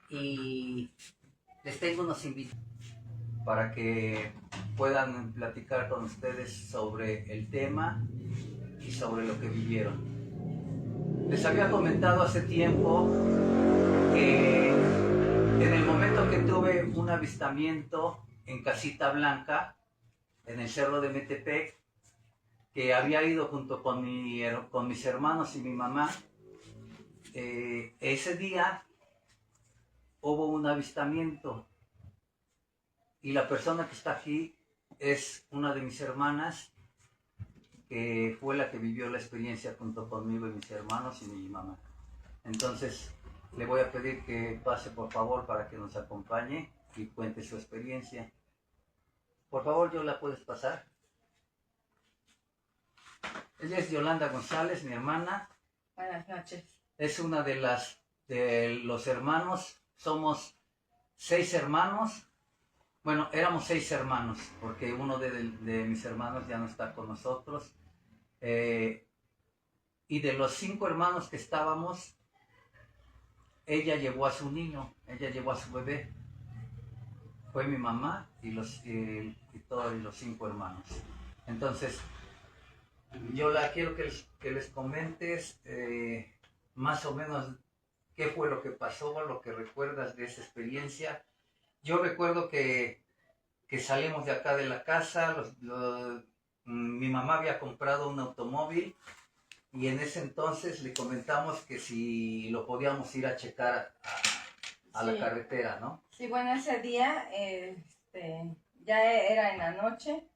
y les tengo unos invitados para que puedan platicar con ustedes sobre el tema y sobre lo que vivieron. Les había comentado hace tiempo que en el momento que tuve un avistamiento en Casita Blanca, en el cerro de Metepec, que había ido junto con mis hermanos y mi mamá, ese día hubo un avistamiento y la persona que está aquí es una de mis hermanas, que fue la que vivió la experiencia junto conmigo y mis hermanos y mi mamá. Entonces le voy a pedir que pase por favor para que nos acompañe y cuente su experiencia. Por favor, ¿la puedes pasar? Ella es Yolanda González, mi hermana. Buenas noches. Es una de los hermanos. Somos 6 hermanos. Bueno, éramos 6 hermanos, porque uno de mis hermanos ya no está con nosotros. Y de los 5 hermanos que estábamos, ella llevó a su niño, ella llevó a su bebé. Fue mi mamá y todos los 5 hermanos. Entonces, yo quiero que les comentes más o menos qué fue lo que pasó, lo que recuerdas de esa experiencia. Yo recuerdo que salimos de acá de la casa, mi mamá había comprado un automóvil y en ese entonces le comentamos que si lo podíamos ir a checar a la carretera, ¿no? Sí, bueno, ese día ya era en la noche.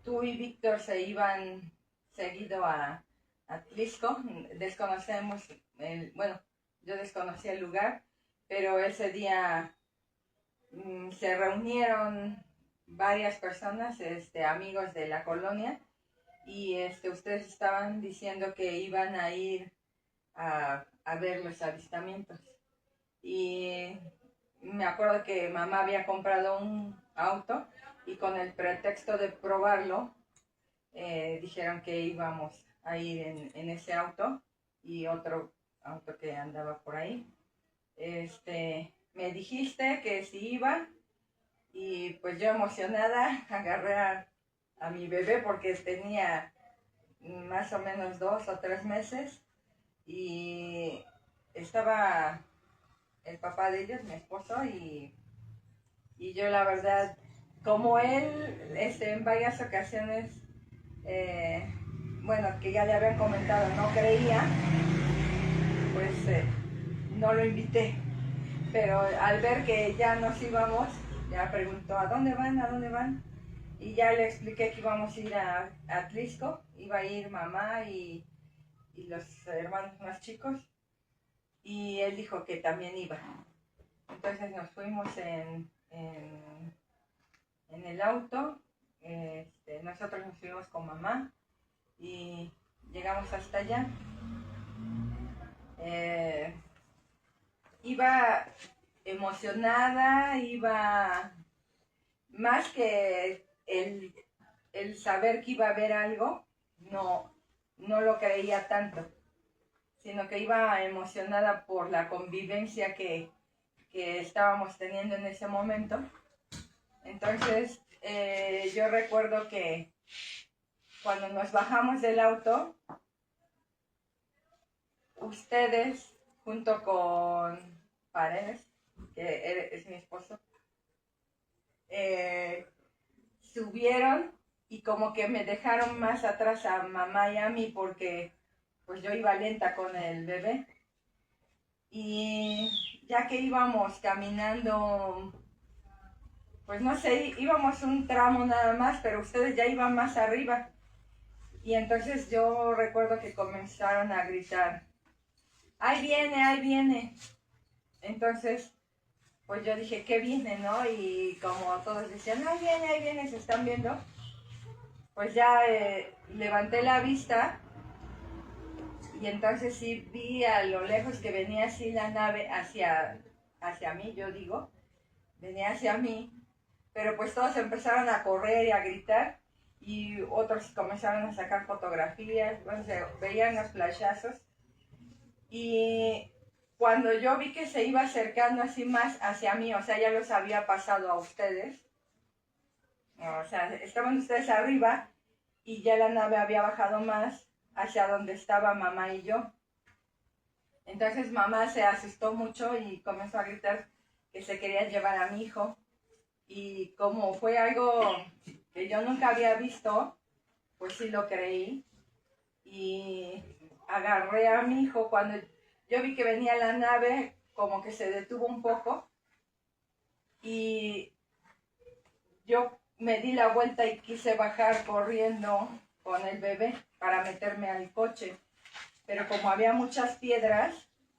Tú y Víctor se iban seguido a Atlisco. Desconocemos, yo desconocía el lugar, pero ese día se reunieron varias personas, amigos de la colonia, y ustedes estaban diciendo que iban a ir a ver los avistamientos. Y me acuerdo que mamá había comprado un auto y con el pretexto de probarlo, dijeron que íbamos a ir en ese auto y otro auto que andaba por ahí. Me dijiste que sí iba y pues yo emocionada agarré a mi bebé porque tenía más o menos 2 o 3 meses y estaba el papá de ellos, mi esposo, y yo la verdad, como él en varias ocasiones, que ya le habían comentado, no creía, pues no lo invité. Pero al ver que ya nos íbamos, ya preguntó, ¿a dónde van? ¿A dónde van? Y ya le expliqué que íbamos a ir a Atlisco, iba a ir mamá y los hermanos más chicos, y él dijo que también iba. Entonces nos fuimos en el auto, nosotros nos fuimos con mamá y llegamos hasta allá. Iba emocionada, iba más que el saber que iba a haber algo, no lo creía tanto, sino que iba emocionada por la convivencia que estábamos teniendo en ese momento. Entonces, yo recuerdo que cuando nos bajamos del auto, ustedes, junto con Paredes, que es mi esposo, subieron y como que me dejaron más atrás a mamá y a mí porque pues yo iba lenta con el bebé. Y ya que íbamos caminando, pues no sé, íbamos un tramo nada más, pero ustedes ya iban más arriba. Y entonces yo recuerdo que comenzaron a gritar, ¡ahí viene, ahí viene! Entonces, pues yo dije, ¿qué viene, no? Y como todos decían, ahí viene, se están viendo. Pues ya levanté la vista y entonces sí vi a lo lejos que venía así la nave hacia mí, yo digo, venía hacia mí, pero pues todos empezaron a correr y a gritar y otros comenzaron a sacar fotografías, se veían los flashazos y cuando yo vi que se iba acercando así más hacia mí, o sea, ya los había pasado a ustedes, o sea, estaban ustedes arriba y ya la nave había bajado más hacia donde estaba mamá y yo. Entonces mamá se asustó mucho y comenzó a gritar que se quería llevar a mi hijo. Y como fue algo que yo nunca había visto, pues sí lo creí. Y agarré a mi hijo. Cuando yo vi que venía la nave, como que se detuvo un poco. Y yo me di la vuelta y quise bajar corriendo con el bebé para meterme al coche. Pero como había muchas piedras,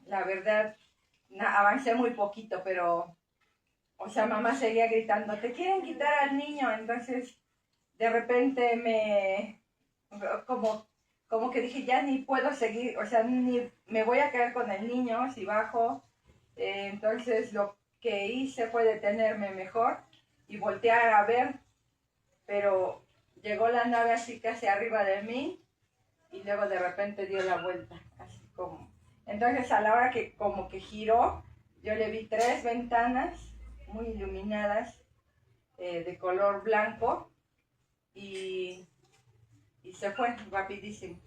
la verdad, avancé muy poquito, pero, o sea, mamá seguía gritando, te quieren quitar al niño. Entonces, de repente como que dije, ya ni puedo seguir, o sea, ni me voy a quedar con el niño si bajo. Entonces, lo que hice fue detenerme mejor y voltear a ver, pero llegó la nave así casi arriba de mí y luego de repente dio la vuelta, así como. Entonces a la hora que como que giró, yo le vi 3 ventanas muy iluminadas de color blanco y se fue rapidísimo.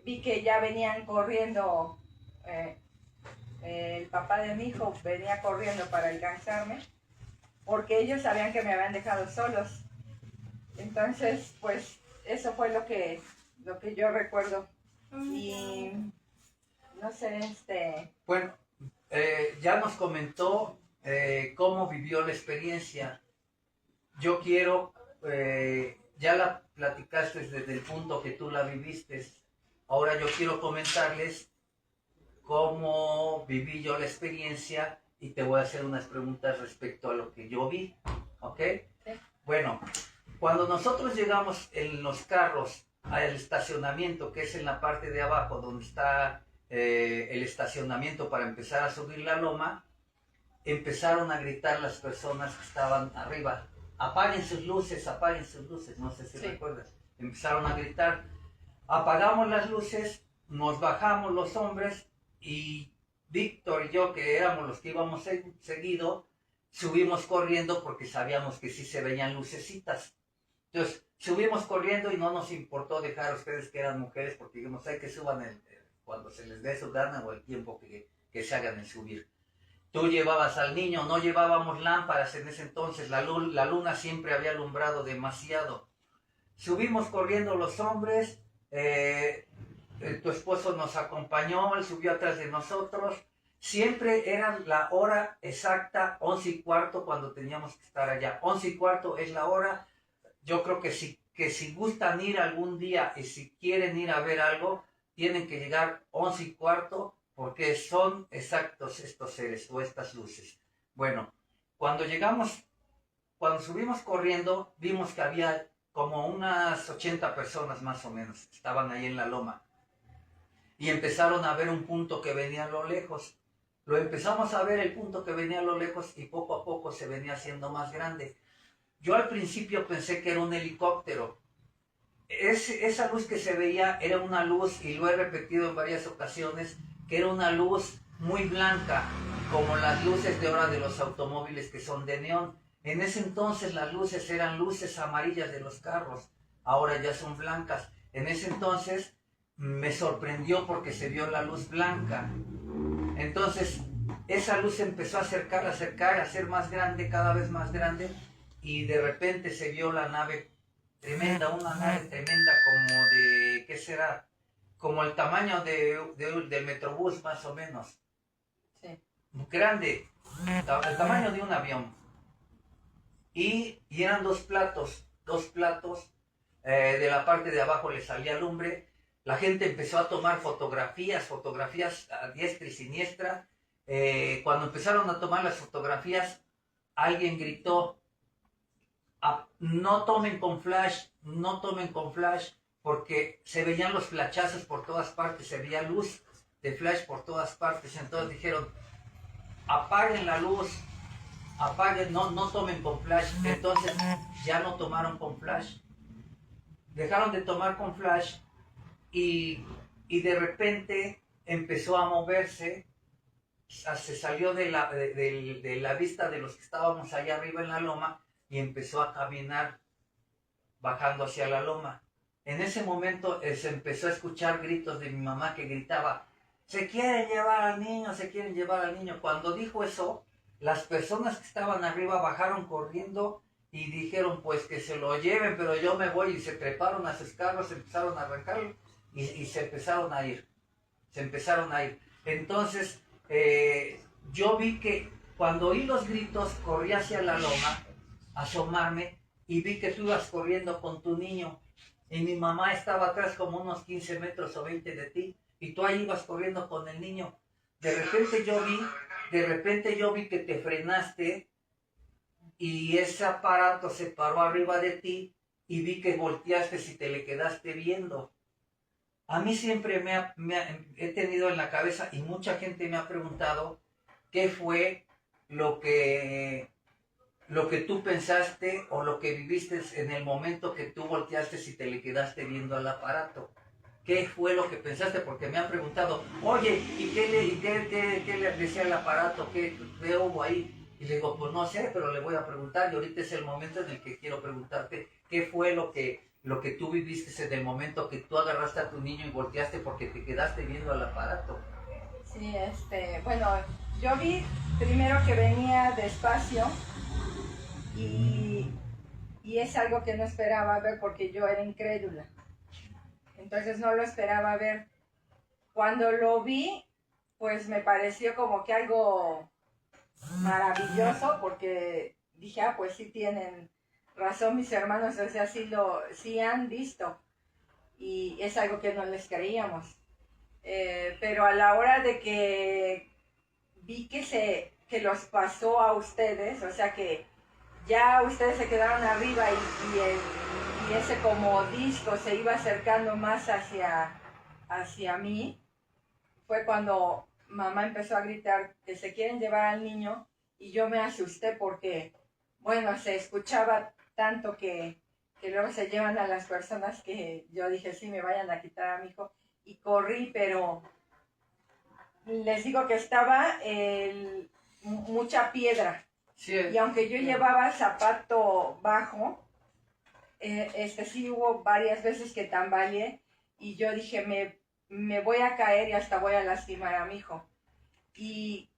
Vi que ya venían corriendo, el papá de mi hijo venía corriendo para alcanzarme, porque ellos sabían que me habían dejado solos. Entonces, pues, eso fue lo que yo recuerdo. Y, no sé, Bueno, ya nos comentó cómo vivió la experiencia. Yo quiero, ya la platicaste desde el punto que tú la viviste. Ahora yo quiero comentarles cómo viví yo la experiencia y te voy a hacer unas preguntas respecto a lo que yo vi, ¿ok? Sí. Bueno, cuando nosotros llegamos en los carros al estacionamiento, que es en la parte de abajo donde está el estacionamiento para empezar a subir la loma, empezaron a gritar las personas que estaban arriba, apaguen sus luces, no sé si recuerdas, empezaron a gritar, apagamos las luces, nos bajamos los hombres y Víctor y yo, que éramos los que íbamos seguido, subimos corriendo porque sabíamos que sí se veían lucecitas. Entonces, subimos corriendo y no nos importó dejar a ustedes que eran mujeres porque dijimos, hay que suban cuando se les dé su gana o el tiempo que se hagan en subir. Tú llevabas al niño, no llevábamos lámparas en ese entonces, la luna siempre había alumbrado demasiado. Subimos corriendo los hombres, tu esposo nos acompañó, él subió atrás de nosotros. Siempre era la hora exacta, 11:15, cuando teníamos que estar allá. 11:15 es la hora. Yo creo que si gustan ir algún día y si quieren ir a ver algo, tienen que llegar 11:15 porque son exactos estos seres o estas luces. Bueno, cuando subimos corriendo, vimos que había como unas 80 personas más o menos, estaban ahí en la loma. Y empezaron a ver un punto que venía a lo lejos. Lo empezamos a ver el punto que venía a lo lejos y poco a poco se venía haciendo más grande. Yo al principio pensé que era un helicóptero. Esa luz que se veía era una luz, y lo he repetido en varias ocasiones, que era una luz muy blanca, como las luces de ahora de los automóviles que son de neón. En ese entonces las luces eran luces amarillas de los carros, ahora ya son blancas. En ese entonces me sorprendió porque se vio la luz blanca. Entonces esa luz empezó a acercar, a ser más grande, cada vez más grande, y de repente se vio la nave tremenda, una nave tremenda como de, ¿qué será? Como el tamaño del Metrobús más o menos. Sí. Grande, el tamaño de un avión. Y eran dos platos, de la parte de abajo le salía lumbre. La gente empezó a tomar fotografías a diestra y siniestra. Cuando empezaron a tomar las fotografías, alguien gritó, no tomen con flash, porque se veían los flashazos por todas partes, se veía luz de flash por todas partes. Entonces dijeron, apaguen la luz, no tomen con flash. Entonces ya no tomaron con flash, dejaron de tomar con flash y de repente empezó a moverse, se salió de la vista de los que estábamos allá arriba en la loma y empezó a caminar bajando hacia la loma. En ese momento se empezó a escuchar gritos de mi mamá que gritaba, se quieren llevar al niño, se quieren llevar al niño. Cuando dijo eso, las personas que estaban arriba bajaron corriendo y dijeron pues que se lo lleven, pero yo me voy, y se treparon a sus carros, empezaron a arrancar y se empezaron a ir. Entonces, yo vi que cuando oí los gritos, corrí hacia la loma, a asomarme, y vi que tú ibas corriendo con tu niño, y mi mamá estaba atrás como unos 15 metros o 20 de ti, y tú ahí ibas corriendo con el niño. De repente yo vi que te frenaste, y ese aparato se paró arriba de ti, y vi que volteaste y te le quedaste viendo. A mí siempre he tenido en la cabeza, y mucha gente me ha preguntado, ¿qué fue lo que tú pensaste o lo que viviste en el momento que tú volteaste y te le quedaste viendo al aparato? ¿Qué fue lo que pensaste? Porque me han preguntado, oye, ¿y qué le decía el aparato? ¿Qué hubo ahí? Y le digo, pues no sé, pero le voy a preguntar, y ahorita es el momento en el que quiero preguntarte, ¿qué fue lo que tú viviste en el momento que tú agarraste a tu niño y volteaste porque te quedaste viendo al aparato? Sí, bueno, yo vi primero que venía despacio y es algo que no esperaba ver porque yo era incrédula. Entonces no lo esperaba ver. Cuando lo vi, pues me pareció como que algo maravilloso, porque dije, pues sí tienen razón mis hermanos, o sea, sí han visto, y es algo que no les creíamos. Pero a la hora de que vi que los pasó a ustedes, o sea que ya ustedes se quedaron arriba y ese como disco se iba acercando más hacia mí, fue cuando mamá empezó a gritar que se quieren llevar al niño, y yo me asusté porque, bueno, se escuchaba tanto que luego se llevan a las personas, que yo dije, sí, me vayan a quitar a mi hijo, y corrí, pero les digo que estaba mucha piedra. Sí, y aunque yo llevaba zapato bajo, sí hubo varias veces que tambaleé, y yo dije, me voy a caer y hasta voy a lastimar a mi hijo. Y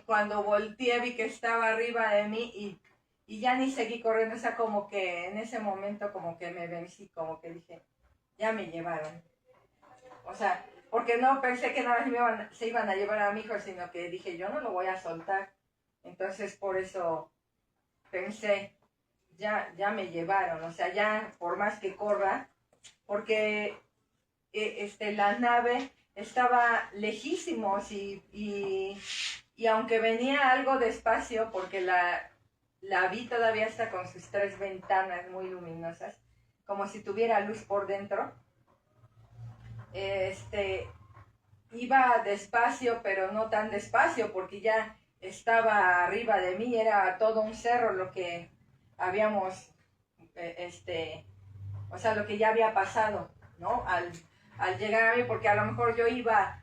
cuando volteé vi que estaba arriba de mí, y ya ni seguí corriendo, o sea, como que en ese momento como que me vencí, como que dije, ya me llevaron. O sea, porque no pensé que nada más se iban a llevar a mi hijo, sino que dije, yo no lo voy a soltar. Entonces por eso pensé, ya me llevaron, o sea, ya por más que corra, porque la nave estaba lejísimos, y aunque venía algo despacio, porque la vi todavía hasta con sus 3 ventanas muy luminosas, como si tuviera luz por dentro, iba despacio, pero no tan despacio, porque ya estaba arriba de mí, era todo un cerro lo que habíamos, o sea, lo que ya había pasado, ¿no? Al llegar a mí, porque a lo mejor yo iba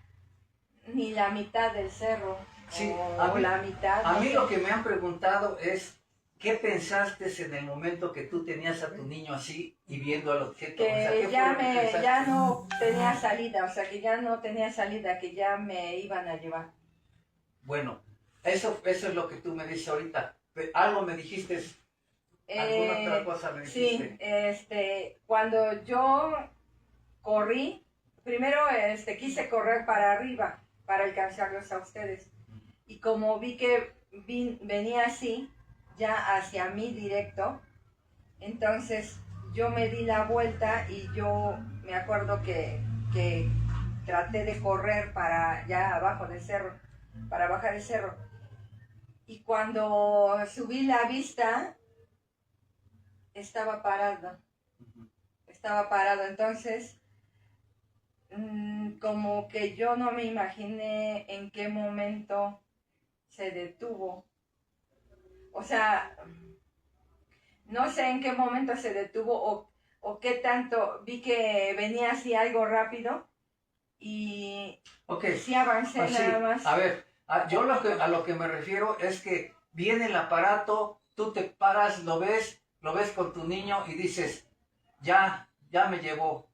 ni la mitad del cerro, sí, o la mitad. A mí lo que me han preguntado es, ¿qué pensaste en el momento que tú tenías a tu niño así y viendo al objeto? Que, o sea, ya no tenía salida, o sea, que ya no tenía salida, que ya me iban a llevar. Bueno, eso es lo que tú me dices ahorita. Algo me dijiste, alguna otra cosa me dijiste. Sí, cuando yo corrí, primero quise correr para arriba, para alcanzarlos a ustedes. Y como vi que venía así, ya hacia mí directo, entonces yo me di la vuelta, y yo me acuerdo que traté de correr para allá abajo del cerro, para bajar el cerro. Y cuando subí la vista, estaba parado. Entonces, como que yo no me imaginé en qué momento se detuvo. O sea, no sé en qué momento se detuvo, o qué tanto, vi que venía así algo rápido, y Ok. sí avancé Ah, sí. nada más. A ver, yo a lo que me refiero es que viene el aparato, tú te paras, lo ves con tu niño y dices, ya me llevó.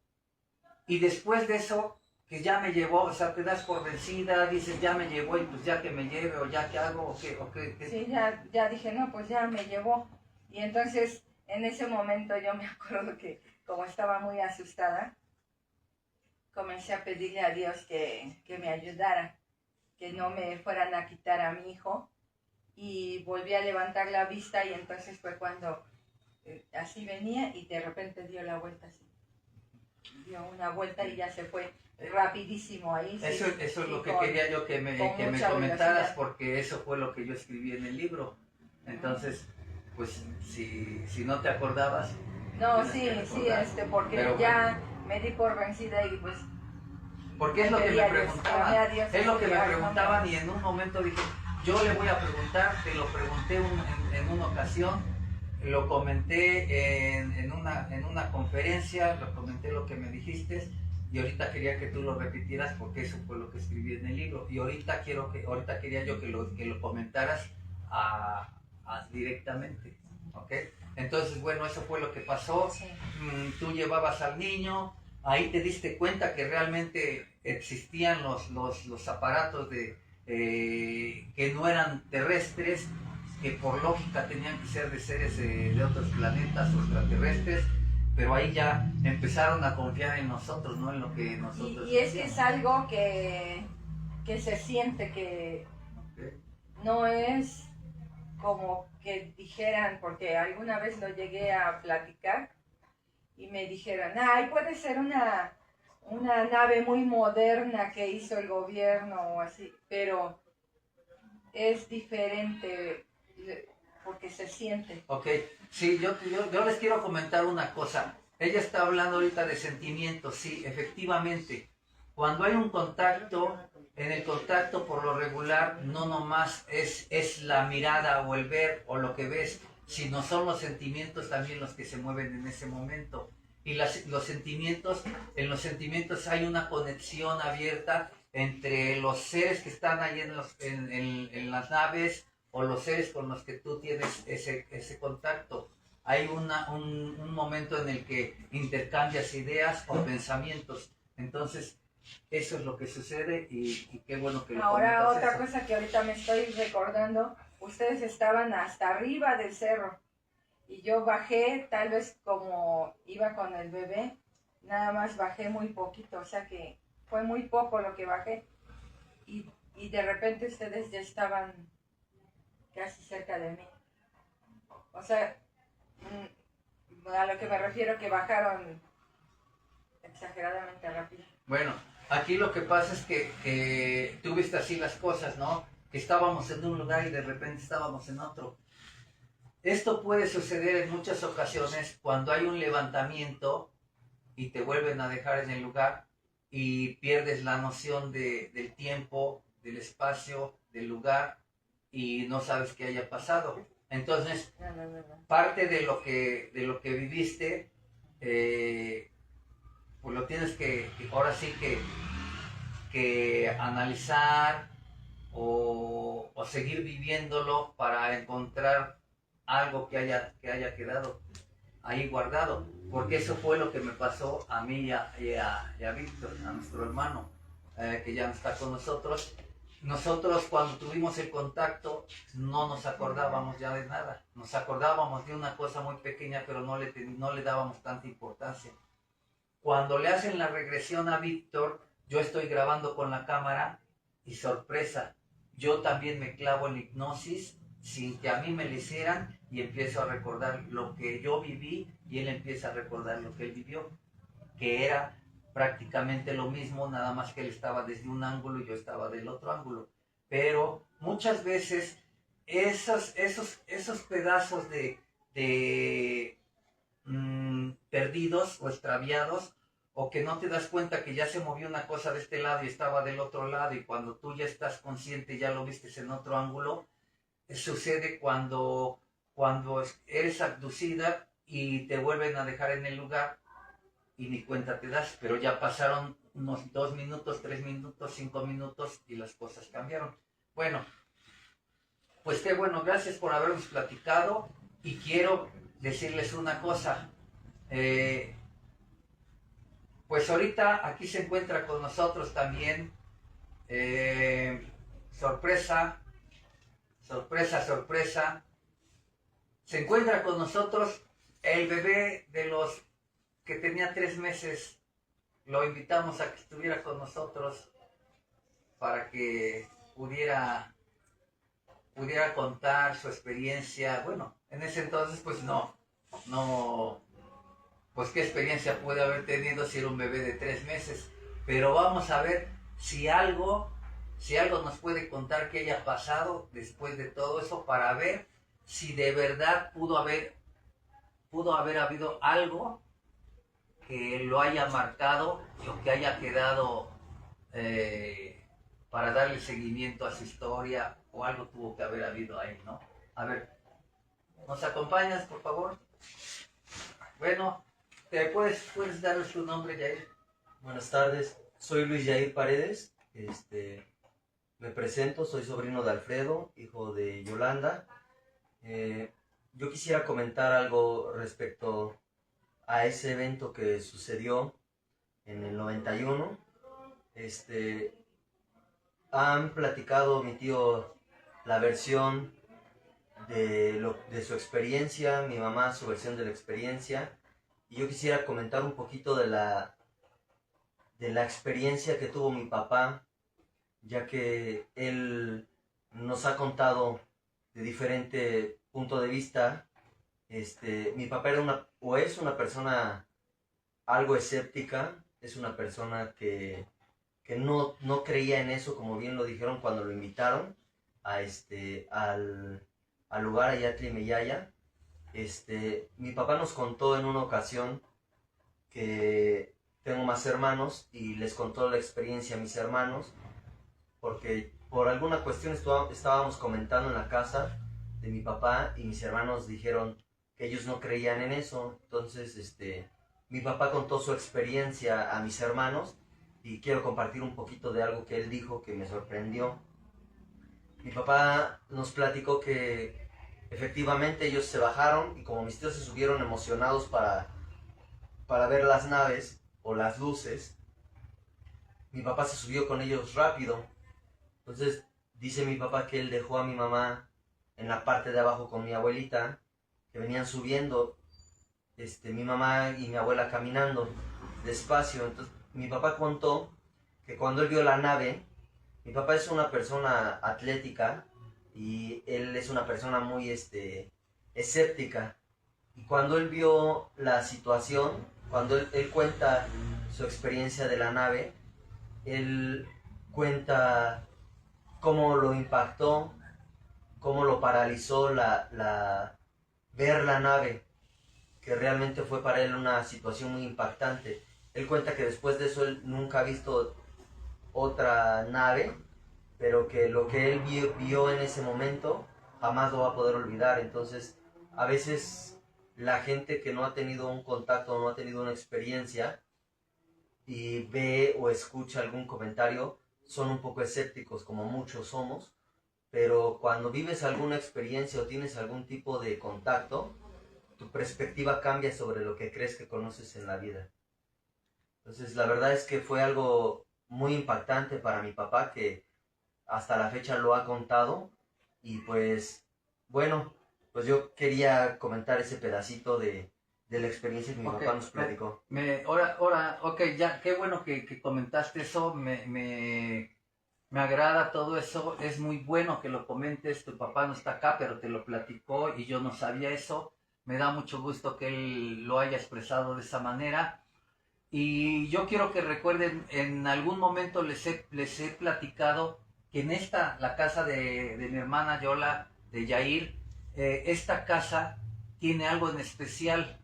Y después de eso, que ya me llevó, o sea, te das por vencida, dices, ya me llevó y pues ya que me lleve o ya que hago o qué. Sí, ya dije, no, pues ya me llevó. Y entonces, en ese momento yo me acuerdo que como estaba muy asustada, comencé a pedirle a Dios que me ayudara, que no me fueran a quitar a mi hijo. Y volví a levantar la vista y entonces fue cuando así venía y de repente dio la vuelta así. Dio una vuelta y ya se fue rapidísimo ahí. Eso, Sí, eso es sí, lo que quería yo que me comentaras, velocidad. porque eso fue lo que yo escribí en el libro. Entonces, pues si no te acordabas. No, tienes sí, que sí, recordar. porque Pero ya me di por vencida y pues... Porque es lo que pedí me a Dios, preguntaban, clamé a Dios, es lo que me ay, preguntaban y en un momento dije, yo le voy a preguntar, te lo pregunté en una ocasión, lo comenté en una conferencia, lo comenté lo que me dijiste y ahorita quería que tú lo repitieras porque eso fue lo que escribí en el libro y ahorita quería yo que lo comentaras directamente, ¿ok? Entonces, bueno, eso fue lo que pasó. Sí. Tú llevabas al niño, ahí te diste cuenta que realmente existían los aparatos que no eran terrestres, que por lógica tenían que ser de seres de otros planetas o extraterrestres, pero ahí ya empezaron a confiar en nosotros, ¿no? En lo que nosotros Y es que es algo que se siente, que no es como que dijeran, porque alguna vez lo llegué a platicar y me dijeron, ay, puede ser una nave muy moderna que hizo el gobierno o así, pero es diferente porque se siente. Ok, sí, yo les quiero comentar una cosa. Ella está hablando ahorita de sentimientos, sí, efectivamente. Cuando hay un contacto, en el contacto por lo regular no nomás es la mirada o el ver o lo que ves, sino son los sentimientos también los que se mueven en ese momento. Y los sentimientos, en los sentimientos hay una conexión abierta entre los seres que están ahí en las naves o los seres con los que tú tienes ese contacto. Hay un momento en el que intercambias ideas o pensamientos. Entonces, eso es lo que sucede y qué bueno que lo Ahora, comentas otra eso. cosa que ahorita me estoy recordando, ustedes estaban hasta arriba del cerro y yo bajé, tal vez como iba con el bebé, nada más bajé muy poquito, o sea que fue muy poco lo que bajé y de repente ustedes ya estaban casi cerca de mí. O sea, a lo que me refiero que bajaron exageradamente rápido. Bueno, aquí lo que pasa es que tú viste así las cosas, ¿no? Que estábamos en un lugar y de repente estábamos en otro. Esto puede suceder en muchas ocasiones cuando hay un levantamiento y te vuelven a dejar en el lugar y pierdes la noción del tiempo, del espacio, del lugar y no sabes qué haya pasado. Entonces, parte de lo que viviste, pues lo tienes que ahora sí que analizar o seguir viviéndolo para encontrar algo que haya quedado ahí guardado, porque eso fue lo que me pasó a mí y a Víctor, a nuestro hermano, que ya no está con nosotros. Nosotros cuando tuvimos el contacto no nos acordábamos ya de nada, nos acordábamos de una cosa muy pequeña, pero no le dábamos tanta importancia. Cuando le hacen la regresión a Víctor, yo estoy grabando con la cámara y sorpresa, yo también me clavo en la hipnosis sin que a mí me lo hicieran y empiezo a recordar lo que yo viví y él empieza a recordar lo que él vivió, que era prácticamente lo mismo, nada más que él estaba desde un ángulo y yo estaba del otro ángulo. Pero muchas veces esos pedazos perdidos o extraviados, o que no te das cuenta que ya se movió una cosa de este lado y estaba del otro lado, y cuando tú ya estás consciente ya lo vistes en otro ángulo, sucede cuando eres abducida y te vuelven a dejar en el lugar y ni cuenta te das, pero ya pasaron unos 2 minutos, 3 minutos, 5 minutos y las cosas cambiaron. Bueno, pues qué bueno, gracias por habernos platicado y quiero decirles una cosa. Pues ahorita aquí se encuentra con nosotros también, sorpresa, sorpresa, sorpresa, se encuentra con nosotros el bebé de los que tenía 3 meses. Lo invitamos a que estuviera con nosotros para que pudiera contar su experiencia. Bueno, en ese entonces pues no, pues qué experiencia puede haber tenido si era un bebé de 3 meses. Pero vamos a ver si algo nos puede contar que haya pasado después de todo eso, para ver si de verdad pudo haber habido algo que lo haya marcado o que haya quedado para darle seguimiento a su historia, o algo tuvo que haber habido ahí, ¿no? A ver, ¿nos acompañas, por favor? Bueno, ¿puedes darles tu nombre, Yair? Buenas tardes, soy Luis Yair Paredes, me presento, soy sobrino de Alfredo, hijo de Yolanda. Yo quisiera comentar algo respecto a ese evento que sucedió en el 91. Han platicado mi tío la versión de su experiencia, mi mamá su versión de la experiencia, y yo quisiera comentar un poquito de la experiencia que tuvo mi papá, ya que él nos ha contado de diferente punto de vista. Mi papá era es una persona algo escéptica, es una persona que no creía en eso, como bien lo dijeron cuando lo invitaron al lugar allá Tlimeyaya. Mi papá nos contó en una ocasión que tengo más hermanos y les contó la experiencia a mis hermanos, porque por alguna cuestión estábamos comentando en la casa de mi papá y mis hermanos dijeron que ellos no creían en eso. Entonces mi papá contó su experiencia a mis hermanos y quiero compartir un poquito de algo que él dijo que me sorprendió. Mi papá nos platicó que efectivamente ellos se bajaron y como mis tíos se subieron emocionados para ver las naves o las luces, mi papá se subió con ellos rápido. Entonces dice mi papá que él dejó a mi mamá en la parte de abajo con mi abuelita, que venían subiendo, mi mamá y mi abuela caminando despacio. Entonces mi papá contó que cuando él vio la nave, mi papá es una persona atlética y él es una persona muy escéptica, y cuando él vio la situación, cuando él cuenta su experiencia de la nave, él cuenta cómo lo impactó, cómo lo paralizó ver la nave, que realmente fue para él una situación muy impactante. Él cuenta que después de eso él nunca ha visto otra nave, pero que lo que él vio en ese momento jamás lo va a poder olvidar. Entonces, a veces la gente que no ha tenido un contacto, no ha tenido una experiencia y ve o escucha algún comentario, son un poco escépticos, como muchos somos, pero cuando vives alguna experiencia o tienes algún tipo de contacto, tu perspectiva cambia sobre lo que crees que conoces en la vida. Entonces, la verdad es que fue algo muy impactante para mi papá, que hasta la fecha lo ha contado. Y pues, bueno, pues yo quería comentar ese pedacito de la experiencia que mi papá nos platicó. Ahora, ok, ya, qué bueno que comentaste eso, me agrada todo eso, es muy bueno que lo comentes. Tu papá no está acá, pero te lo platicó y yo no sabía eso. Me da mucho gusto que él lo haya expresado de esa manera. Y yo quiero que recuerden, en algún momento les he platicado que en la casa de mi hermana Yola, de Yair, esta casa tiene algo en especial.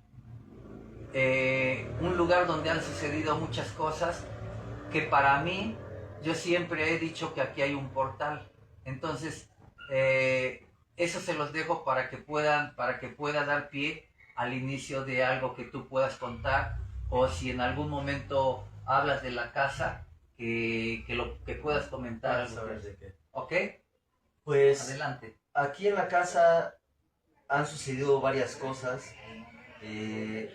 Un lugar donde han sucedido muchas cosas, que para mí, yo siempre he dicho que aquí hay un portal. Entonces, eso se los dejo para que pueda dar pie al inicio de algo que tú puedas contar, o si en algún momento hablas de la casa, que puedas comentar algo. ¿Sabes de qué? ¿Ok? Pues Adelante. aquí en la casa han sucedido varias cosas. En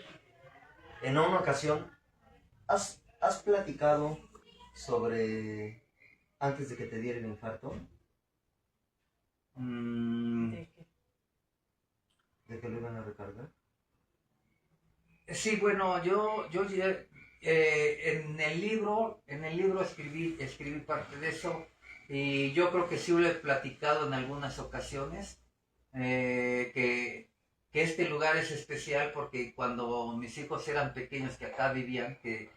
una ocasión, ¿has platicado sobre antes de que te diera el infarto? Mm, ¿De qué? ¿De que lo iban a recargar? sí, bueno, yo en el libro escribí parte de eso, y yo creo que sí lo he platicado en algunas ocasiones, que este lugar es especial porque cuando mis hijos eran pequeños, que acá vivían, que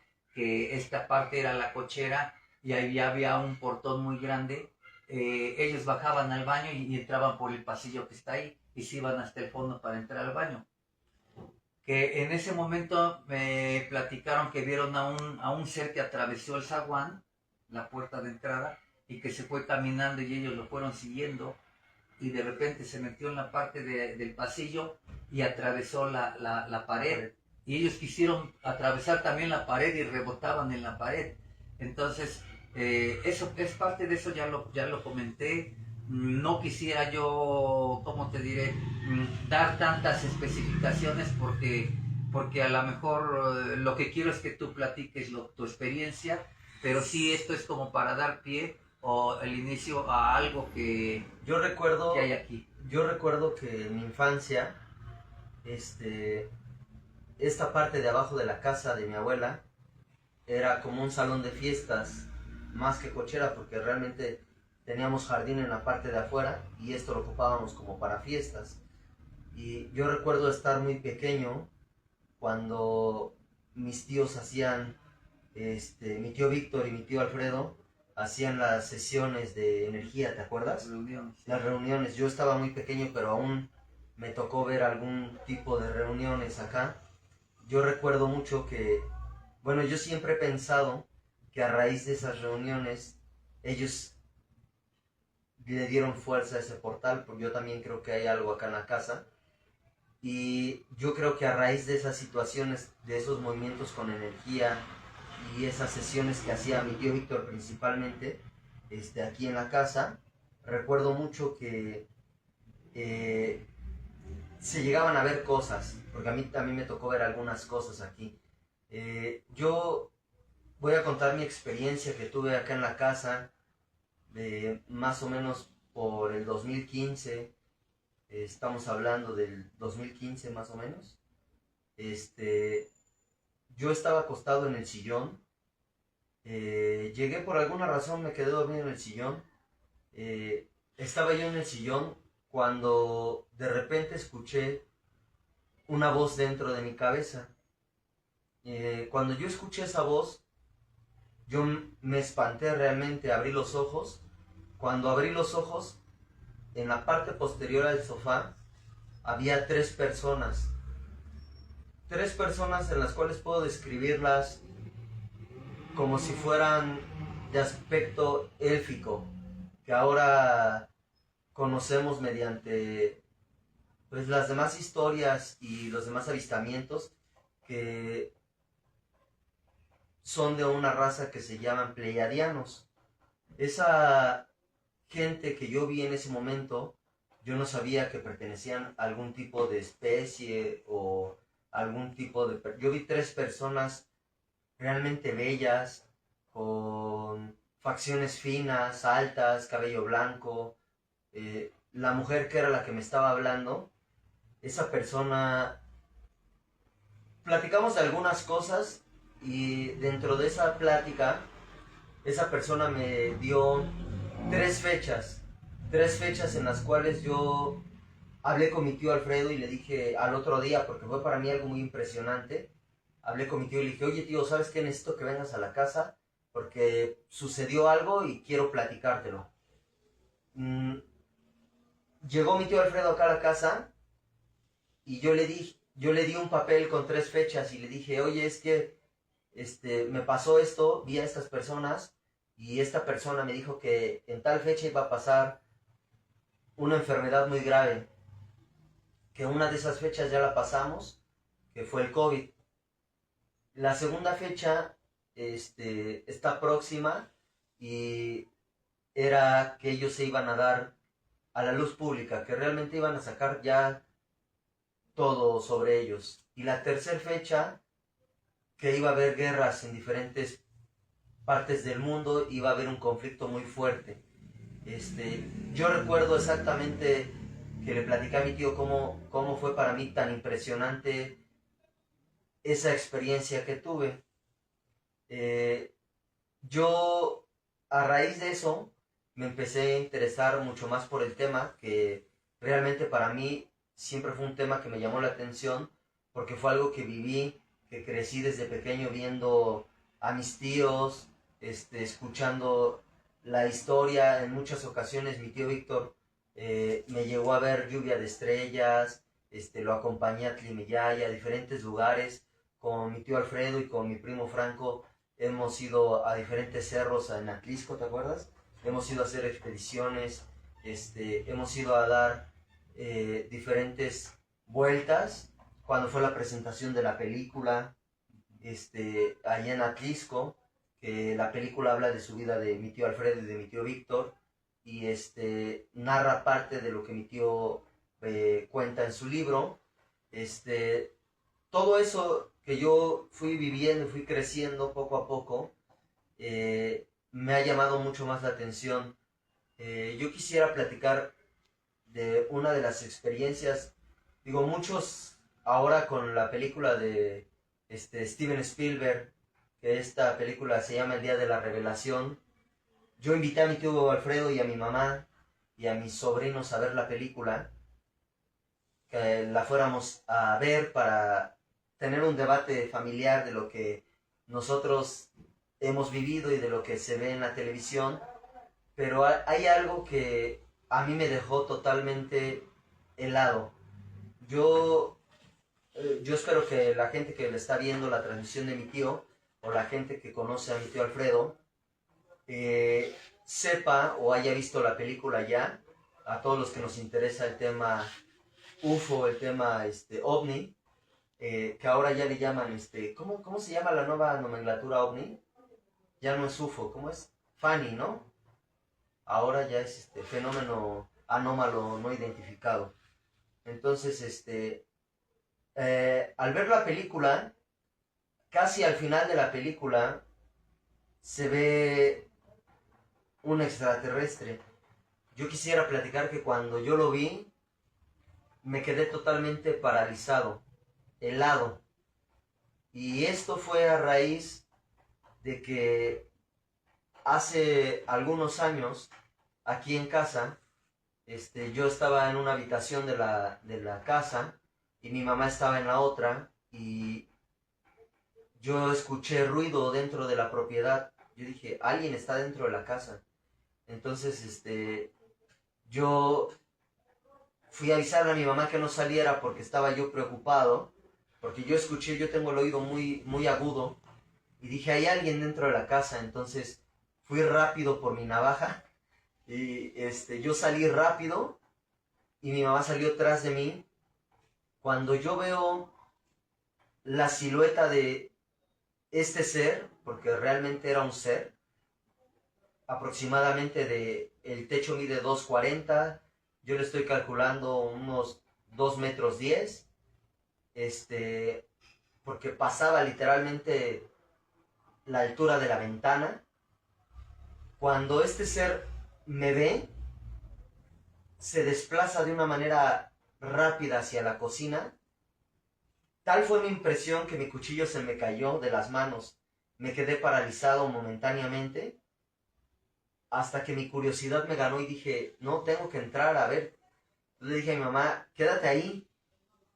esta parte era la cochera y ahí había un portón muy grande, ellos bajaban al baño y entraban por el pasillo que está ahí y se iban hasta el fondo para entrar al baño. Que en ese momento me platicaron que vieron a un ser que atravesó el zaguán, la puerta de entrada, y que se fue caminando y ellos lo fueron siguiendo, y de repente se metió en la parte del pasillo y atravesó la pared, y ellos quisieron atravesar también la pared y rebotaban en la pared. Entonces, eso es parte de eso, ya lo comenté. No quisiera yo, ¿cómo te diré?, dar tantas especificaciones porque a lo mejor lo que quiero es que tú platiques tu experiencia, pero sí, esto es como para dar pie o el inicio a algo que hay aquí. Yo recuerdo que en mi infancia, esta parte de abajo de la casa de mi abuela era como un salón de fiestas, más que cochera, porque realmente teníamos jardín en la parte de afuera y esto lo ocupábamos como para fiestas. Y yo recuerdo estar muy pequeño cuando mis tíos hacían, mi tío Víctor y mi tío Alfredo hacían las sesiones de energía, ¿te acuerdas? Reuniones. Las reuniones. Yo estaba muy pequeño, pero aún me tocó ver algún tipo de reuniones acá. Yo recuerdo mucho que, bueno, yo siempre he pensado que a raíz de esas reuniones ellos le dieron fuerza a ese portal, porque yo también creo que hay algo acá en la casa. Y yo creo que a raíz de esas situaciones, de esos movimientos con energía y esas sesiones que hacía mi tío Víctor principalmente, aquí en la casa, recuerdo mucho que se llegaban a ver cosas, porque a mí también me tocó ver algunas cosas aquí. Yo voy a contar mi experiencia que tuve acá en la casa, de más o menos por el 2015, estamos hablando del 2015 más o menos. Yo estaba acostado en el sillón, llegué por alguna razón, me quedé dormido en el sillón, estaba yo en el sillón cuando de repente escuché una voz dentro de mi cabeza. Cuando yo escuché esa voz, yo me espanté realmente, abrí los ojos. Cuando abrí los ojos, en la parte posterior del sofá había tres personas en las cuales puedo describirlas como si fueran de aspecto élfico, que ahora conocemos mediante pues las demás historias y los demás avistamientos, que son de una raza que se llaman pleiadianos. Esa gente que yo vi en ese momento, yo no sabía que pertenecían a algún tipo de especie o algún tipo de... Yo vi tres personas realmente bellas, con facciones finas, altas, cabello blanco. La mujer que era la que me estaba hablando, esa persona... Platicamos de algunas cosas y dentro de esa plática, esa persona me dio tres fechas en las cuales yo hablé con mi tío Alfredo y le dije al otro día, porque fue para mí algo muy impresionante, hablé con mi tío y le dije, oye tío, ¿sabes qué? Necesito que vengas a la casa porque sucedió algo y quiero platicártelo. Llegó mi tío Alfredo acá a la casa y yo le di un papel con tres fechas y le dije, oye, es que me pasó esto, vi a estas personas y esta persona me dijo que en tal fecha iba a pasar una enfermedad muy grave, que una de esas fechas ya la pasamos, que fue el COVID. La segunda fecha está próxima y era que ellos se iban a dar a la luz pública, que realmente iban a sacar ya todo sobre ellos. Y la tercera fecha, que iba a haber guerras en diferentes partes del mundo, iba a haber un conflicto muy fuerte. Yo recuerdo exactamente que le platicé a mi tío cómo fue para mí tan impresionante esa experiencia que tuve. Yo, a raíz de eso, me empecé a interesar mucho más por el tema, que realmente para mí siempre fue un tema que me llamó la atención, porque fue algo que viví, que crecí desde pequeño viendo a mis tíos, escuchando la historia. En muchas ocasiones mi tío Víctor me llegó a ver Lluvia de Estrellas, lo acompañé a Tlimiyaya, a diferentes lugares. Con mi tío Alfredo y con mi primo Franco hemos ido a diferentes cerros en Atlisco, ¿te acuerdas? Hemos ido a hacer expediciones, hemos ido a dar diferentes vueltas. Cuando fue la presentación de la película, allá en Atlisco, que la película habla de su vida de mi tío Alfredo y de mi tío Víctor, y narra parte de lo que mi tío cuenta en su libro. Todo eso que yo fui viviendo, fui creciendo poco a poco, me ha llamado mucho más la atención. Yo quisiera platicar de una de las experiencias. Digo, muchos ahora con la película de Steven Spielberg, que esta película se llama El Día de la Revelación. Yo invité a mi tío Alfredo y a mi mamá y a mis sobrinos a ver la película, que la fuéramos a ver para tener un debate familiar de lo que nosotros hemos vivido y de lo que se ve en la televisión. Pero hay algo que a mí me dejó totalmente helado. Yo espero que la gente que le está viendo la transmisión de mi tío, o la gente que conoce a mi tío Alfredo, sepa o haya visto la película ya. A todos los que nos interesa el tema UFO, el tema OVNI, que ahora ya le llaman, ¿cómo se llama la nueva nomenclatura OVNI? Ya no es UFO, ¿cómo es? FANI, ¿no? Ahora ya es fenómeno anómalo no identificado. Entonces, al ver la película, casi al final de la película, se ve un extraterrestre. Yo quisiera platicar que cuando yo lo vi, me quedé totalmente paralizado, helado. Y esto fue a raíz de que hace algunos años, aquí en casa, yo estaba en una habitación de la casa y mi mamá estaba en la otra, y yo escuché ruido dentro de la propiedad. Yo dije, alguien está dentro de la casa. Entonces, yo fui a avisarle a mi mamá que no saliera porque estaba yo preocupado, porque yo escuché, yo tengo el oído muy, muy agudo, y dije, hay alguien dentro de la casa. Entonces fui rápido por mi navaja y yo salí rápido y mi mamá salió tras de mí. Cuando yo veo la silueta de este ser, porque realmente era un ser, aproximadamente el techo mide 2.40, yo le estoy calculando unos 2.10 m, porque pasaba literalmente la altura de la ventana. Cuando este ser me ve, se desplaza de una manera rápida hacia la cocina. Tal fue mi impresión que mi cuchillo se me cayó de las manos. Me quedé paralizado momentáneamente, hasta que mi curiosidad me ganó y dije, no, tengo que entrar a ver. Le dije a mi mamá, quédate ahí.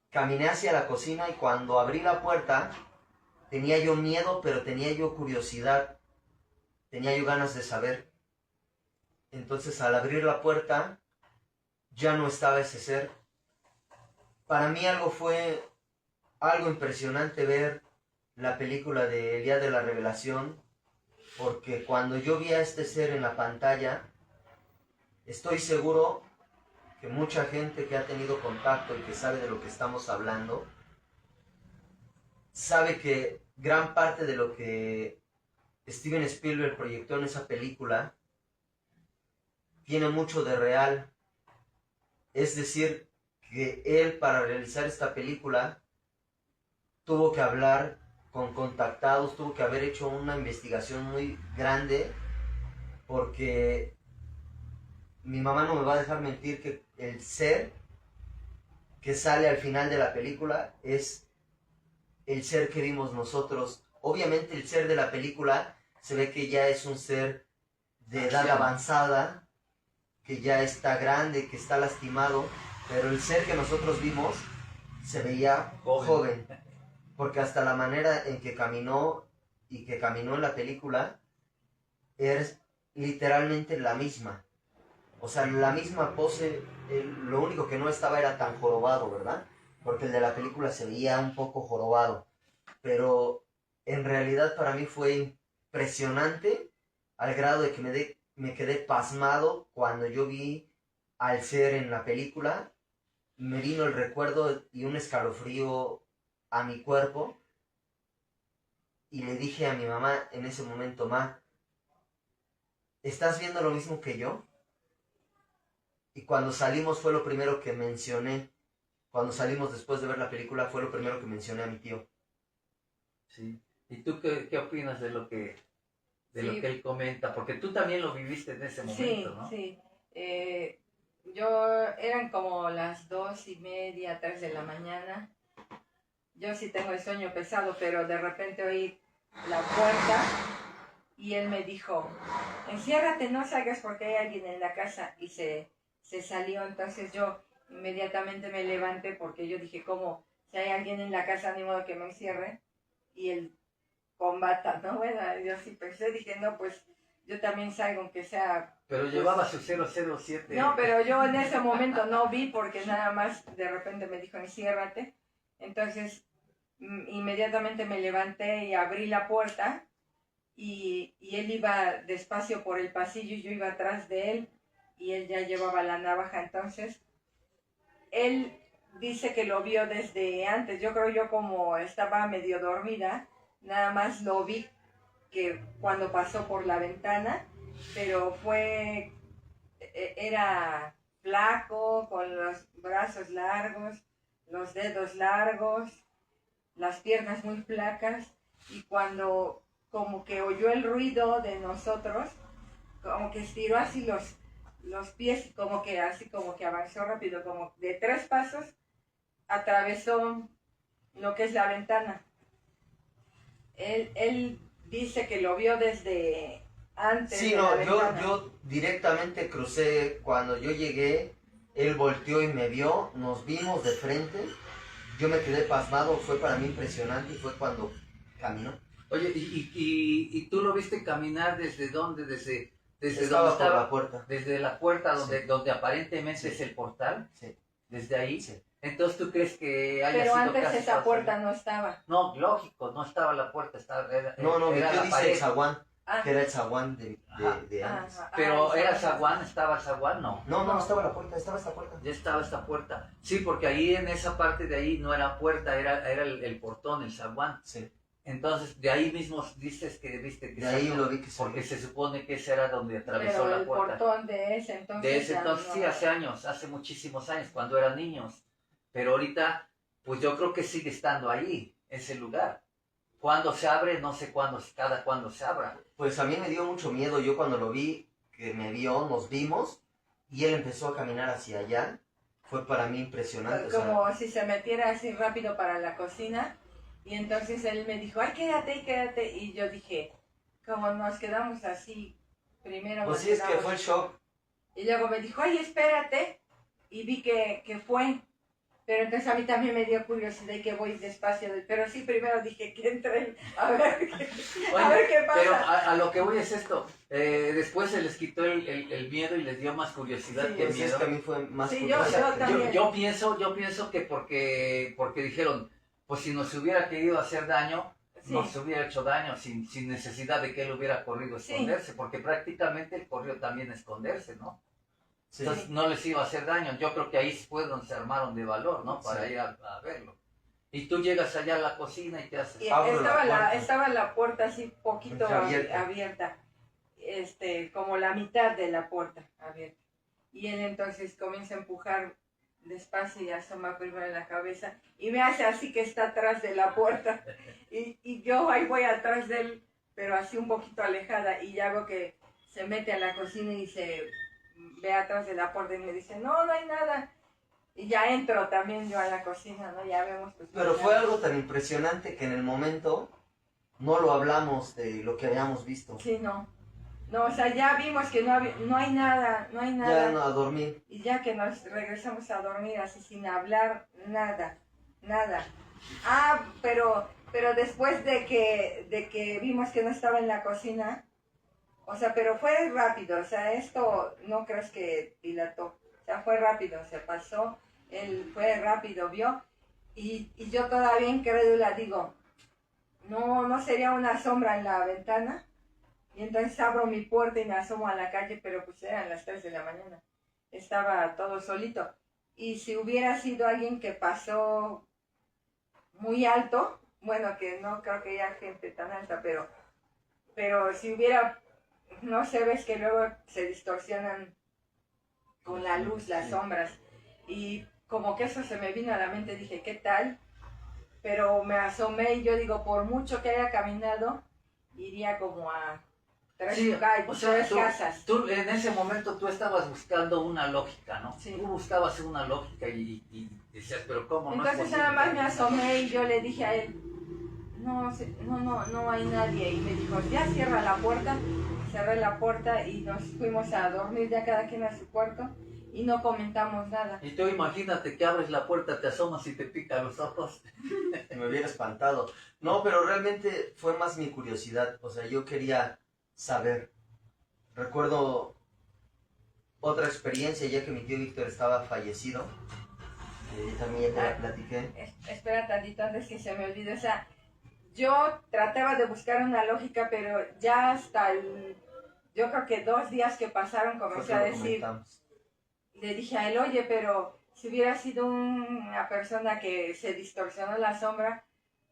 Caminé hacia la cocina y cuando abrí la puerta, tenía yo miedo, pero tenía yo curiosidad. Tenía yo ganas de saber. Entonces, al abrir la puerta, ya no estaba ese ser. Para mí fue algo impresionante ver la película de El Día de la Revelación, porque cuando yo vi a este ser en la pantalla, estoy seguro que mucha gente que ha tenido contacto y que sabe de lo que estamos hablando, sabe que gran parte de lo que Steven Spielberg proyectó en esa película tiene mucho de real. Es decir, que él para realizar esta película tuvo que hablar con contactados, tuvo que haber hecho una investigación muy grande, porque mi mamá no me va a dejar mentir que el ser que sale al final de la película es el ser que vimos nosotros. Obviamente el ser de la película se ve que ya es un ser de edad avanzada, que ya está grande, que está lastimado, pero el ser que nosotros vimos se veía joven, porque hasta la manera en que caminó y que caminó en la película es literalmente la misma. O sea, la misma pose, lo único que no estaba era tan jorobado, ¿verdad? Porque el de la película se veía un poco jorobado. Pero en realidad para mí fue impresionante al grado de que me quedé pasmado cuando yo vi al ser en la película. Me vino el recuerdo y un escalofrío a mi cuerpo. Y le dije a mi mamá en ese momento: ma, ¿estás viendo lo mismo que yo? Y cuando salimos fue lo primero que mencioné. Cuando salimos después de ver la película fue lo primero que mencioné a mi tío. Sí. ¿Y tú qué opinas de lo que lo Sí. que él comenta? Porque tú también lo viviste en ese momento, ¿no? Sí. Yo eran como las 2:30, 3 de la mañana. Yo sí tengo el sueño pesado, pero de repente oí la puerta y él me dijo: enciérrate, no salgas porque hay alguien en la casa. Y se salió. Entonces yo inmediatamente me levanté porque yo dije: ¿cómo? Si hay alguien en la casa, ni modo que me encierre y él combata, ¿no? Bueno, yo sí pensé, dije: no, pues yo también salgo, aunque sea. Pero Pues, llevaba su 007. no, pero yo en ese momento no vi, porque nada más de repente me dijo: enciérrate. Entonces inmediatamente me levanté y abrí la puerta y él iba despacio por el pasillo y yo iba atrás de él y él ya llevaba la navaja. Entonces él dice que lo vio desde antes. Yo creo, yo como estaba medio dormida, nada más lo vi que cuando pasó por la ventana, pero era flaco, con los brazos largos, los dedos largos, las piernas muy flacas, y cuando como que oyó el ruido de nosotros, como que estiró así los pies, como que así como que avanzó rápido, como de 3 pasos, atravesó lo que es la ventana. Él dice que lo vio desde antes. Sí, de no, la ventana. yo directamente crucé. Cuando yo llegué, él volteó y me vio, nos vimos de frente. Yo me quedé pasmado, fue para mí impresionante, y fue cuando caminó. Oye, ¿y tú lo viste caminar desde dónde? Desde Estaba donde por la puerta. Desde la puerta donde, Sí. donde aparentemente Sí. es el portal. Sí. Desde ahí. Sí. Entonces, ¿tú crees que haya Pero sido antes casi esa puerta no estaba. No, lógico, no estaba la puerta, No, mi era tío la dice pared. el zaguán, Ah, que era el zaguán de Ajá. antes. Pero esa era puerta. zaguán, estaba el zaguán, no. No estaba la puerta, estaba esta puerta. Ya estaba esta puerta. Sí, porque ahí en esa parte de ahí no era puerta, era el portón, el zaguán. Sí. Entonces, de ahí mismo dices que viste que De ahí salió, lo vi que salió. porque se supone que ese era donde atravesó Pero la el puerta. portón de ese entonces. De ese ya entonces, no. sí, hace años, hace muchísimos años, cuando eran niños. Pero ahorita, pues yo creo que sigue estando ahí, ese lugar. Cuando se abre, no sé cuándo, cada cuándo se abra. Pues a mí me dio mucho miedo. Yo cuando lo vi, que me vio, nos vimos, y él empezó a caminar hacia allá. Fue para mí impresionante. Como si se metiera así rápido para la cocina. Y entonces él me dijo: ay, quédate, quédate. Y yo dije, como nos quedamos así, primero Pues nos sí, es que quedamos. fue el shock. Y luego me dijo: ay, espérate. Y vi que fue. Pero entonces a mí también me dio curiosidad y que voy despacio. Pero sí, primero dije que entre a ver qué, Oye, a ver qué pasa. Pero a lo que voy es esto. Después se les quitó el miedo y les dio más curiosidad Sí, que Pues es miedo. que a mí fue más Sí, curioso. yo también. Yo pienso que porque dijeron, pues si nos hubiera querido hacer daño, Sí. nos hubiera hecho daño sin necesidad de que él hubiera corrido a Sí. esconderse, porque prácticamente él corrió también a esconderse, ¿no? Sí. Entonces no les iba a hacer daño. Yo creo que ahí fue donde se armaron de valor, ¿no? Para Sí. ir a verlo. Y tú llegas allá a la cocina y te haces... Y Abro la puerta. estaba la puerta así poquito Entreabierta. abierta, como la mitad de la puerta abierta. Y él entonces comienza a empujar despacio y asoma primero la cabeza y me hace así que está atrás de la puerta. Y yo ahí voy atrás de él, pero así un poquito alejada, y ya veo que se mete a la cocina y se ve atrás de la puerta y me dice, no, no hay nada. Y ya entro también yo a la cocina, ¿no? Ya vemos pues... Pero fue algo tan impresionante que en el momento no lo hablamos de lo que habíamos visto. Sí, no. No, o sea, ya vimos que no hay nada, no hay nada. Ya no, a dormir. Y ya que nos regresamos a dormir así sin hablar, nada, nada. Ah, pero después de que vimos que no estaba en la cocina, o sea, pero fue rápido, o sea, esto no crees que dilató, o sea, fue rápido, se pasó, él fue rápido, vio, y yo todavía incrédula digo, no sería una sombra en la ventana. Y entonces abro mi puerta y me asomo a la calle, pero pues eran las 3 de la mañana. Estaba todo solito. Y si hubiera sido alguien que pasó muy alto, bueno, que no creo que haya gente tan alta, pero si hubiera, no sé, ves que luego se distorsionan con la luz, las sombras. Y como que eso se me vino a la mente, dije, ¿qué tal? Pero me asomé y yo digo, por mucho que haya caminado, iría como a... Sí, o sea, tres casas. tú en ese momento tú estabas buscando una lógica, ¿no? Sí. Tú buscabas una lógica y decías, pero ¿cómo? Entonces no es nada más me posible? asomé y yo le dije a él, no hay nadie. Y me dijo, ya cierra la puerta. Cerré la puerta y nos fuimos a dormir ya cada quien a su cuarto y no comentamos nada. Y tú imagínate que abres la puerta, te asomas y te pican los ojos. Me hubiera espantado. No, pero realmente fue más mi curiosidad. O sea, yo quería saber. Recuerdo otra experiencia, ya que mi tío Víctor estaba fallecido. También ya te la platiqué. Espera tantito antes que se me olvide. O sea, yo trataba de buscar una lógica, pero ya hasta yo creo que 2 días que pasaron comencé a decir, le dije a él, oye, pero si hubiera sido una persona que se distorsionó la sombra,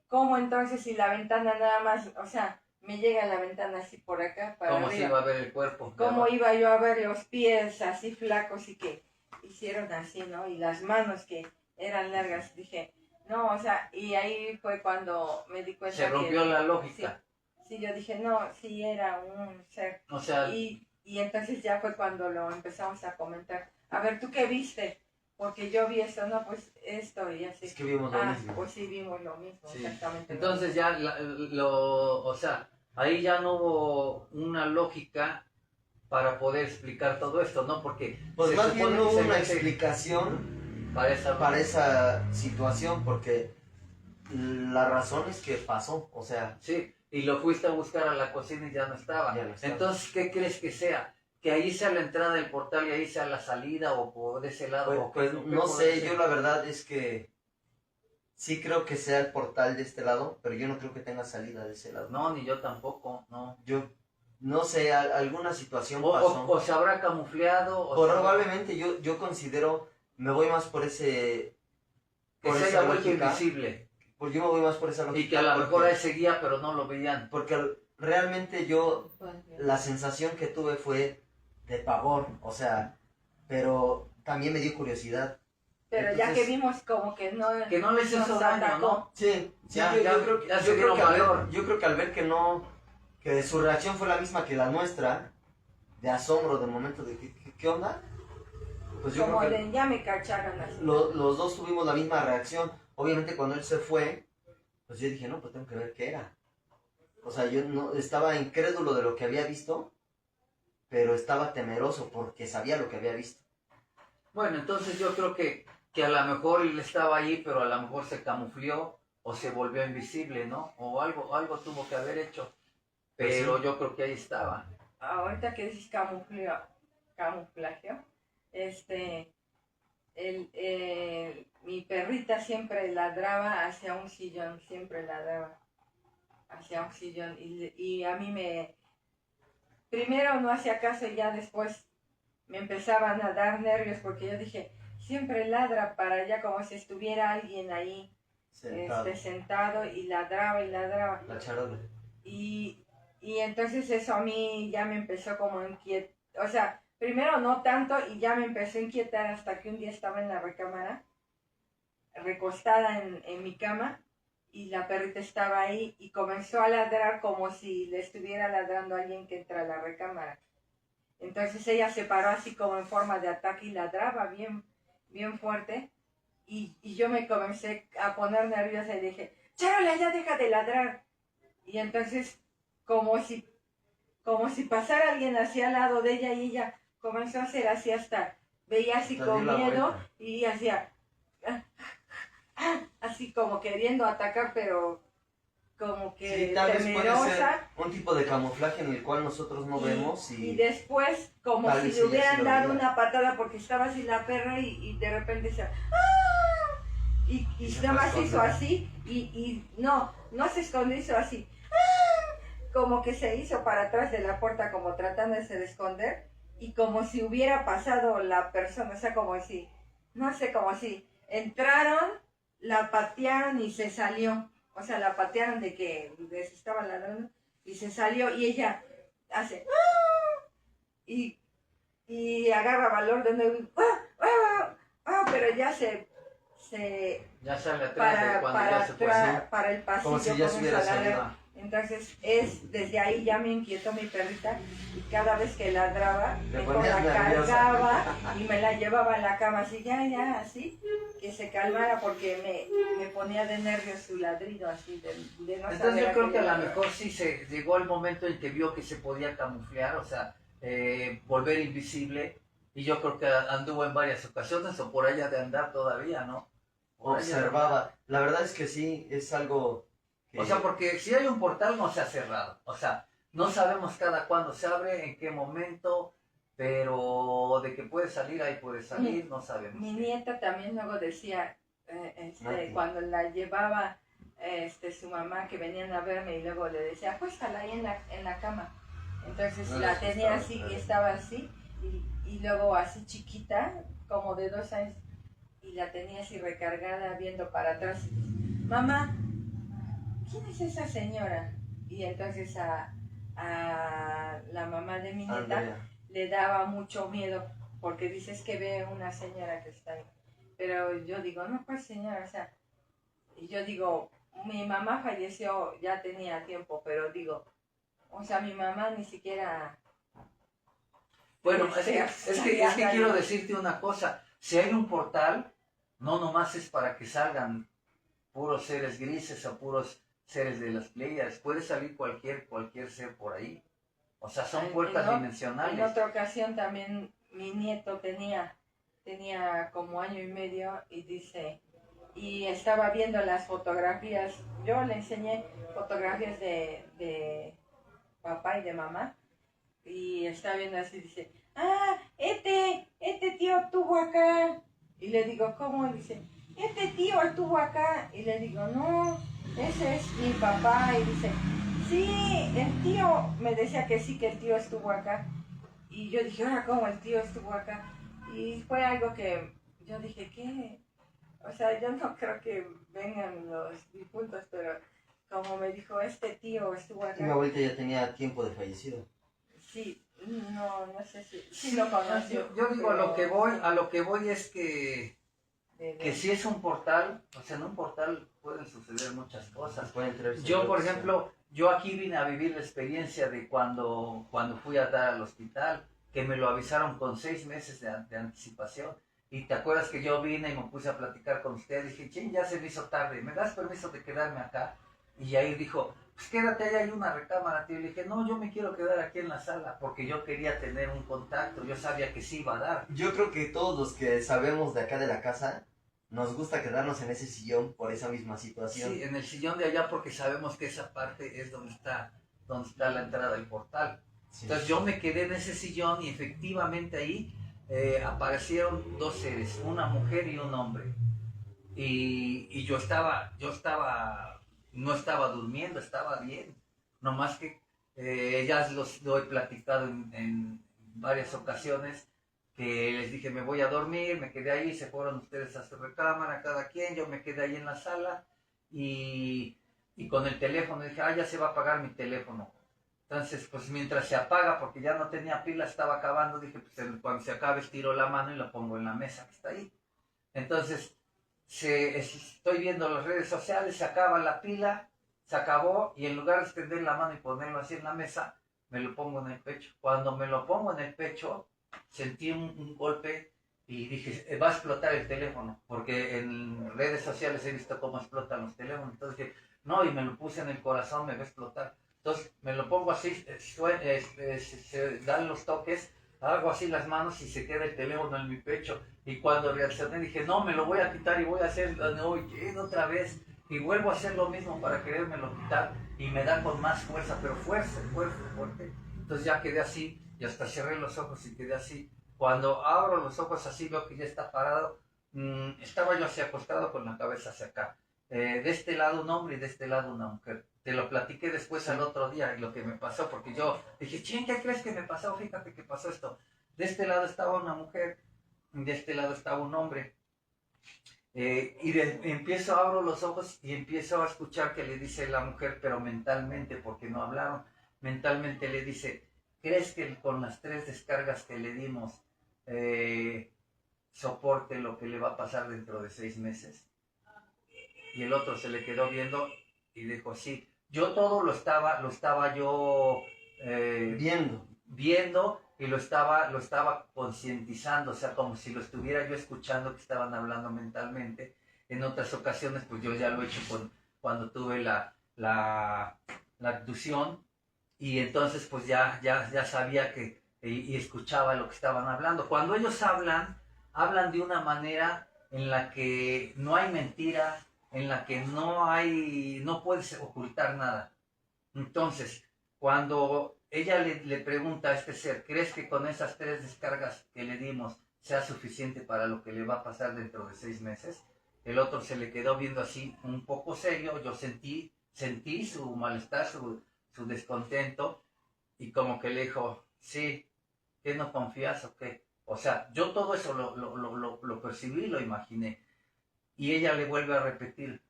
¿cómo entonces si la ventana nada más, o sea, me llega a la ventana así por acá para ¿Cómo arriba? se iba a ver el cuerpo? ¿Cómo iba yo a ver los pies así flacos y que hicieron así, ¿no? Y las manos que eran largas. Dije, no, o sea, y ahí fue cuando me di cuenta Se rompió que, la lógica. Sí, yo dije, no, sí era un ser. O sea, Y entonces ya fue cuando lo empezamos a comentar. A ver, ¿tú qué viste? Porque yo vi esto, no, pues esto y así. Es que vimos lo mismo. Pues sí, vimos lo mismo, sí. exactamente. Entonces ya, o sea, ahí ya no hubo una lógica para poder explicar todo esto, ¿no? Porque pues se más bien supone no que hubo se una mete explicación para esa situación, porque la razón es que pasó, o sea... Sí, y lo fuiste a buscar a la cocina y ya no estaba. Ya no estaba. Entonces, ¿qué crees que sea? ¿Que ahí sea la entrada del portal y ahí sea la salida o por ese lado? Pues, ¿O pues qué no puede sé, ser? yo la verdad es que sí creo que sea el portal de este lado, pero yo no creo que tenga salida de ese lado. No, ni yo tampoco, no. Yo no sé, alguna situación O, pasó. o se habrá camufleado. O Probablemente yo considero, me voy más por ese... que por se esa haya vuelto lógica. invisible. Pues yo me voy más por esa lógica. Y que a lo mejor porque- ahí seguía, pero no lo veían. Porque realmente yo, la sensación que tuve fue de pavor, o sea, pero también me dio curiosidad. Pero ya Entonces- que vimos como que no les hizo nos daño, atacó. ¿no? Sí, Ya- yo, ya- yo creo que, ya se yo, creo dieron que al ver, valor. yo creo que al ver que no, que su reacción fue la misma que la nuestra, de asombro, de momento de ¿qué onda? Pues yo Como creo que de ya me cacharon así. los dos tuvimos la misma reacción. Obviamente cuando él se fue, pues yo dije, no, pues tengo que ver qué era. O sea, yo no estaba incrédulo de lo que había visto, pero estaba temeroso porque sabía lo que había visto. Bueno, entonces yo creo que a lo mejor él estaba ahí, pero a lo mejor se camufló o se volvió invisible, ¿no? O algo tuvo que haber hecho. Pero Pues sí. yo creo que ahí estaba. Ahorita que dices camuflagio, mi perrita siempre ladraba hacia un sillón, siempre ladraba hacia un sillón y a mí primero no hacía caso y ya después me empezaban a dar nervios porque yo dije, siempre ladra para allá como si estuviera alguien ahí. Sentado. sentado y ladraba y ladraba. La charola. Y entonces eso a mí ya me empezó como a inquietar, o sea, primero no tanto y ya me empezó a inquietar hasta que un día estaba en la recámara, recostada en mi cama, y la perrita estaba ahí y comenzó a ladrar como si le estuviera ladrando a alguien que entra a la recámara. Entonces ella se paró así como en forma de ataque y ladraba bien, bien fuerte. Y yo me comencé a poner nerviosa y dije, Charola, ya deja de ladrar. Y entonces, como si pasara alguien hacia al lado de ella, y ella comenzó a hacer así hasta, veía así Hasta con dio la miedo vuelta. y hacía, así como queriendo atacar, pero como que Sí, tal vez puede ser temerosa. un tipo de camuflaje en el cual nosotros no vemos Y después, como Tal si vez le ella hubieran sí lo dado veía. una patada porque estaba así la perra y de repente se... Y Y se nada fue a más hizo esconder. así y no se escondió, hizo así. Como que se hizo para atrás de la puerta como tratándose de esconder y como si hubiera pasado la persona, o sea, como si, no sé, como si entraron, la patearon y se salió. O sea, la patearon de que les estaba ladrando y se salió y ella hace y agarra valor de nuevo, pero ya se Ya sale atrás de cuando ya se fue. para el pasillo como si ya se hubiera comienza a ladrar. salido. Entonces desde ahí ya me inquietó mi perrita y cada vez que ladraba Te mejor ponías la nerviosa. cargaba y me la llevaba a la cama así, ya, así, que se calmara porque me ponía de nervios su ladrido así, de no Entonces saber yo creo qué que a le lo ladraba. mejor sí se llegó el momento en que vio que se podía camuflar, o sea, volver invisible, y yo creo que anduvo en varias ocasiones, o por allá de andar todavía, ¿no? Por allá de andar. Observaba. La verdad es que sí, es algo que... O sea, porque si hay un portal no se ha cerrado, o sea, no sabemos cada cuándo se abre, en qué momento, pero de que puede salir, ahí puede salir, no sabemos. Mi nieta también luego decía, Mati. cuando la llevaba su mamá, que venían a verme y luego le decía, acuéstala ahí en la cama. Entonces No la les tenía gustaba así y estar. estaba así, y luego así chiquita, como de 2 años, y la tenía así recargada viendo para atrás. Mamá, ¿quién es esa señora? Y entonces a la mamá de mi nieta Andrea. le daba mucho miedo porque dices que ve una señora que está ahí. Pero yo digo, no, pues señora, o sea, y yo digo, mi mamá falleció, ya tenía tiempo, pero digo, o sea, mi mamá ni siquiera... Bueno, es que sabía quiero nada. decirte una cosa, si hay un portal, no nomás es para que salgan puros seres grises o puros seres de las Pleiades, puede salir cualquier ser por ahí. O sea, son puertas En dimensionales. otra ocasión también mi nieto tenía como 1 año y medio y dice, y estaba viendo las fotografías, yo le enseñé fotografías de papá y de mamá, y estaba viendo así, dice, este tío estuvo acá, y le digo, ¿cómo? Dice, este tío estuvo acá, y le digo, no, ese es mi papá, y dice, sí, el tío, me decía que sí, que el tío estuvo acá, y yo dije, ahora, ¿cómo el tío estuvo acá? Y fue algo que yo dije, ¿qué? O sea, yo no creo que vengan los difuntos, pero como me dijo, este tío estuvo Mi acá, abuelita ya tenía tiempo de fallecido. sí, no sé si sí lo conoció. Yo digo, a lo que voy es que si es un portal, o sea, en un portal pueden suceder muchas cosas. Pueden traerse Yo, por lotes, ejemplo, yo aquí vine a vivir la experiencia de cuando fui a dar al hospital, que me lo avisaron con 6 meses de anticipación. Y te acuerdas que yo vine y me puse a platicar con usted, dije, ching, ya se me hizo tarde, ¿me das permiso de quedarme acá? Y ahí dijo, pues quédate, ahí hay una recámara, tío. Y le dije, no, yo me quiero quedar aquí en la sala, porque yo quería tener un contacto, yo sabía que sí iba a dar. Yo creo que todos los que sabemos de acá de la casa, nos gusta quedarnos en ese sillón por esa misma situación. Sí, en el sillón de allá, porque sabemos que esa parte es donde está la entrada del portal. Sí. Entonces yo me quedé en ese sillón y efectivamente ahí aparecieron 2 seres, una mujer y un hombre. Y yo no estaba durmiendo, estaba bien. Nomás que ya lo he platicado en varias ocasiones, que les dije, me voy a dormir, me quedé ahí, se fueron ustedes a su recámara, cada quien, yo me quedé ahí en la sala, y con el teléfono dije, ya se va a apagar mi teléfono. Entonces, pues mientras se apaga, porque ya no tenía pila, estaba acabando, dije, pues cuando se acabe estiro la mano y la pongo en la mesa que está ahí. Entonces, estoy viendo las redes sociales, se acaba la pila, se acabó, y en lugar de extender la mano y ponerlo así en la mesa, me lo pongo en el pecho. Cuando me lo pongo en el pecho, sentí un golpe y dije, va a explotar el teléfono, porque en redes sociales he visto cómo explotan los teléfonos. Entonces dije, no, y me lo puse en el corazón, me va a explotar. Entonces me lo pongo así, se dan los toques, hago así las manos y se queda el teléfono en mi pecho. Y cuando reaccioné dije, no, me lo voy a quitar y voy a hacer otra vez. Y vuelvo a hacer lo mismo para querérmelo quitar y me da con más fuerza, pero fuerte. Entonces ya quedé así y hasta cerré los ojos y quedé así. Cuando abro los ojos así veo que ya está parado. Estaba yo así acostado con la cabeza hacia acá. De este lado un hombre y de este lado una mujer. Te lo platiqué después al otro día y lo que me pasó, porque yo dije, ¿qué crees que me pasó? Fíjate que pasó esto. De este lado estaba una mujer, de este lado estaba un hombre. Abro los ojos y empiezo a escuchar que le dice la mujer, pero mentalmente, porque no hablaron, mentalmente le dice, ¿crees que con las 3 descargas que le dimos soporte lo que le va a pasar dentro de 6 meses? Y el otro se le quedó viendo y dijo, sí. Yo todo lo estaba yo viendo y lo estaba concientizando, o sea, como si lo estuviera yo escuchando que estaban hablando mentalmente. En otras ocasiones, pues yo ya lo he hecho cuando tuve la abducción, y entonces pues ya sabía que y escuchaba lo que estaban hablando. Cuando ellos hablan de una manera en la que no hay mentira, en la que no puedes ocultar nada. Entonces, cuando ella le pregunta a este ser, ¿crees que con esas 3 descargas que le dimos sea suficiente para lo que le va a pasar dentro de 6 meses? El otro se le quedó viendo así un poco serio. Yo sentí su malestar, su descontento, y como que le dijo, sí, ¿qué no confías o qué? O sea, yo todo eso lo percibí, lo imaginé. Y ella le vuelve a repetir,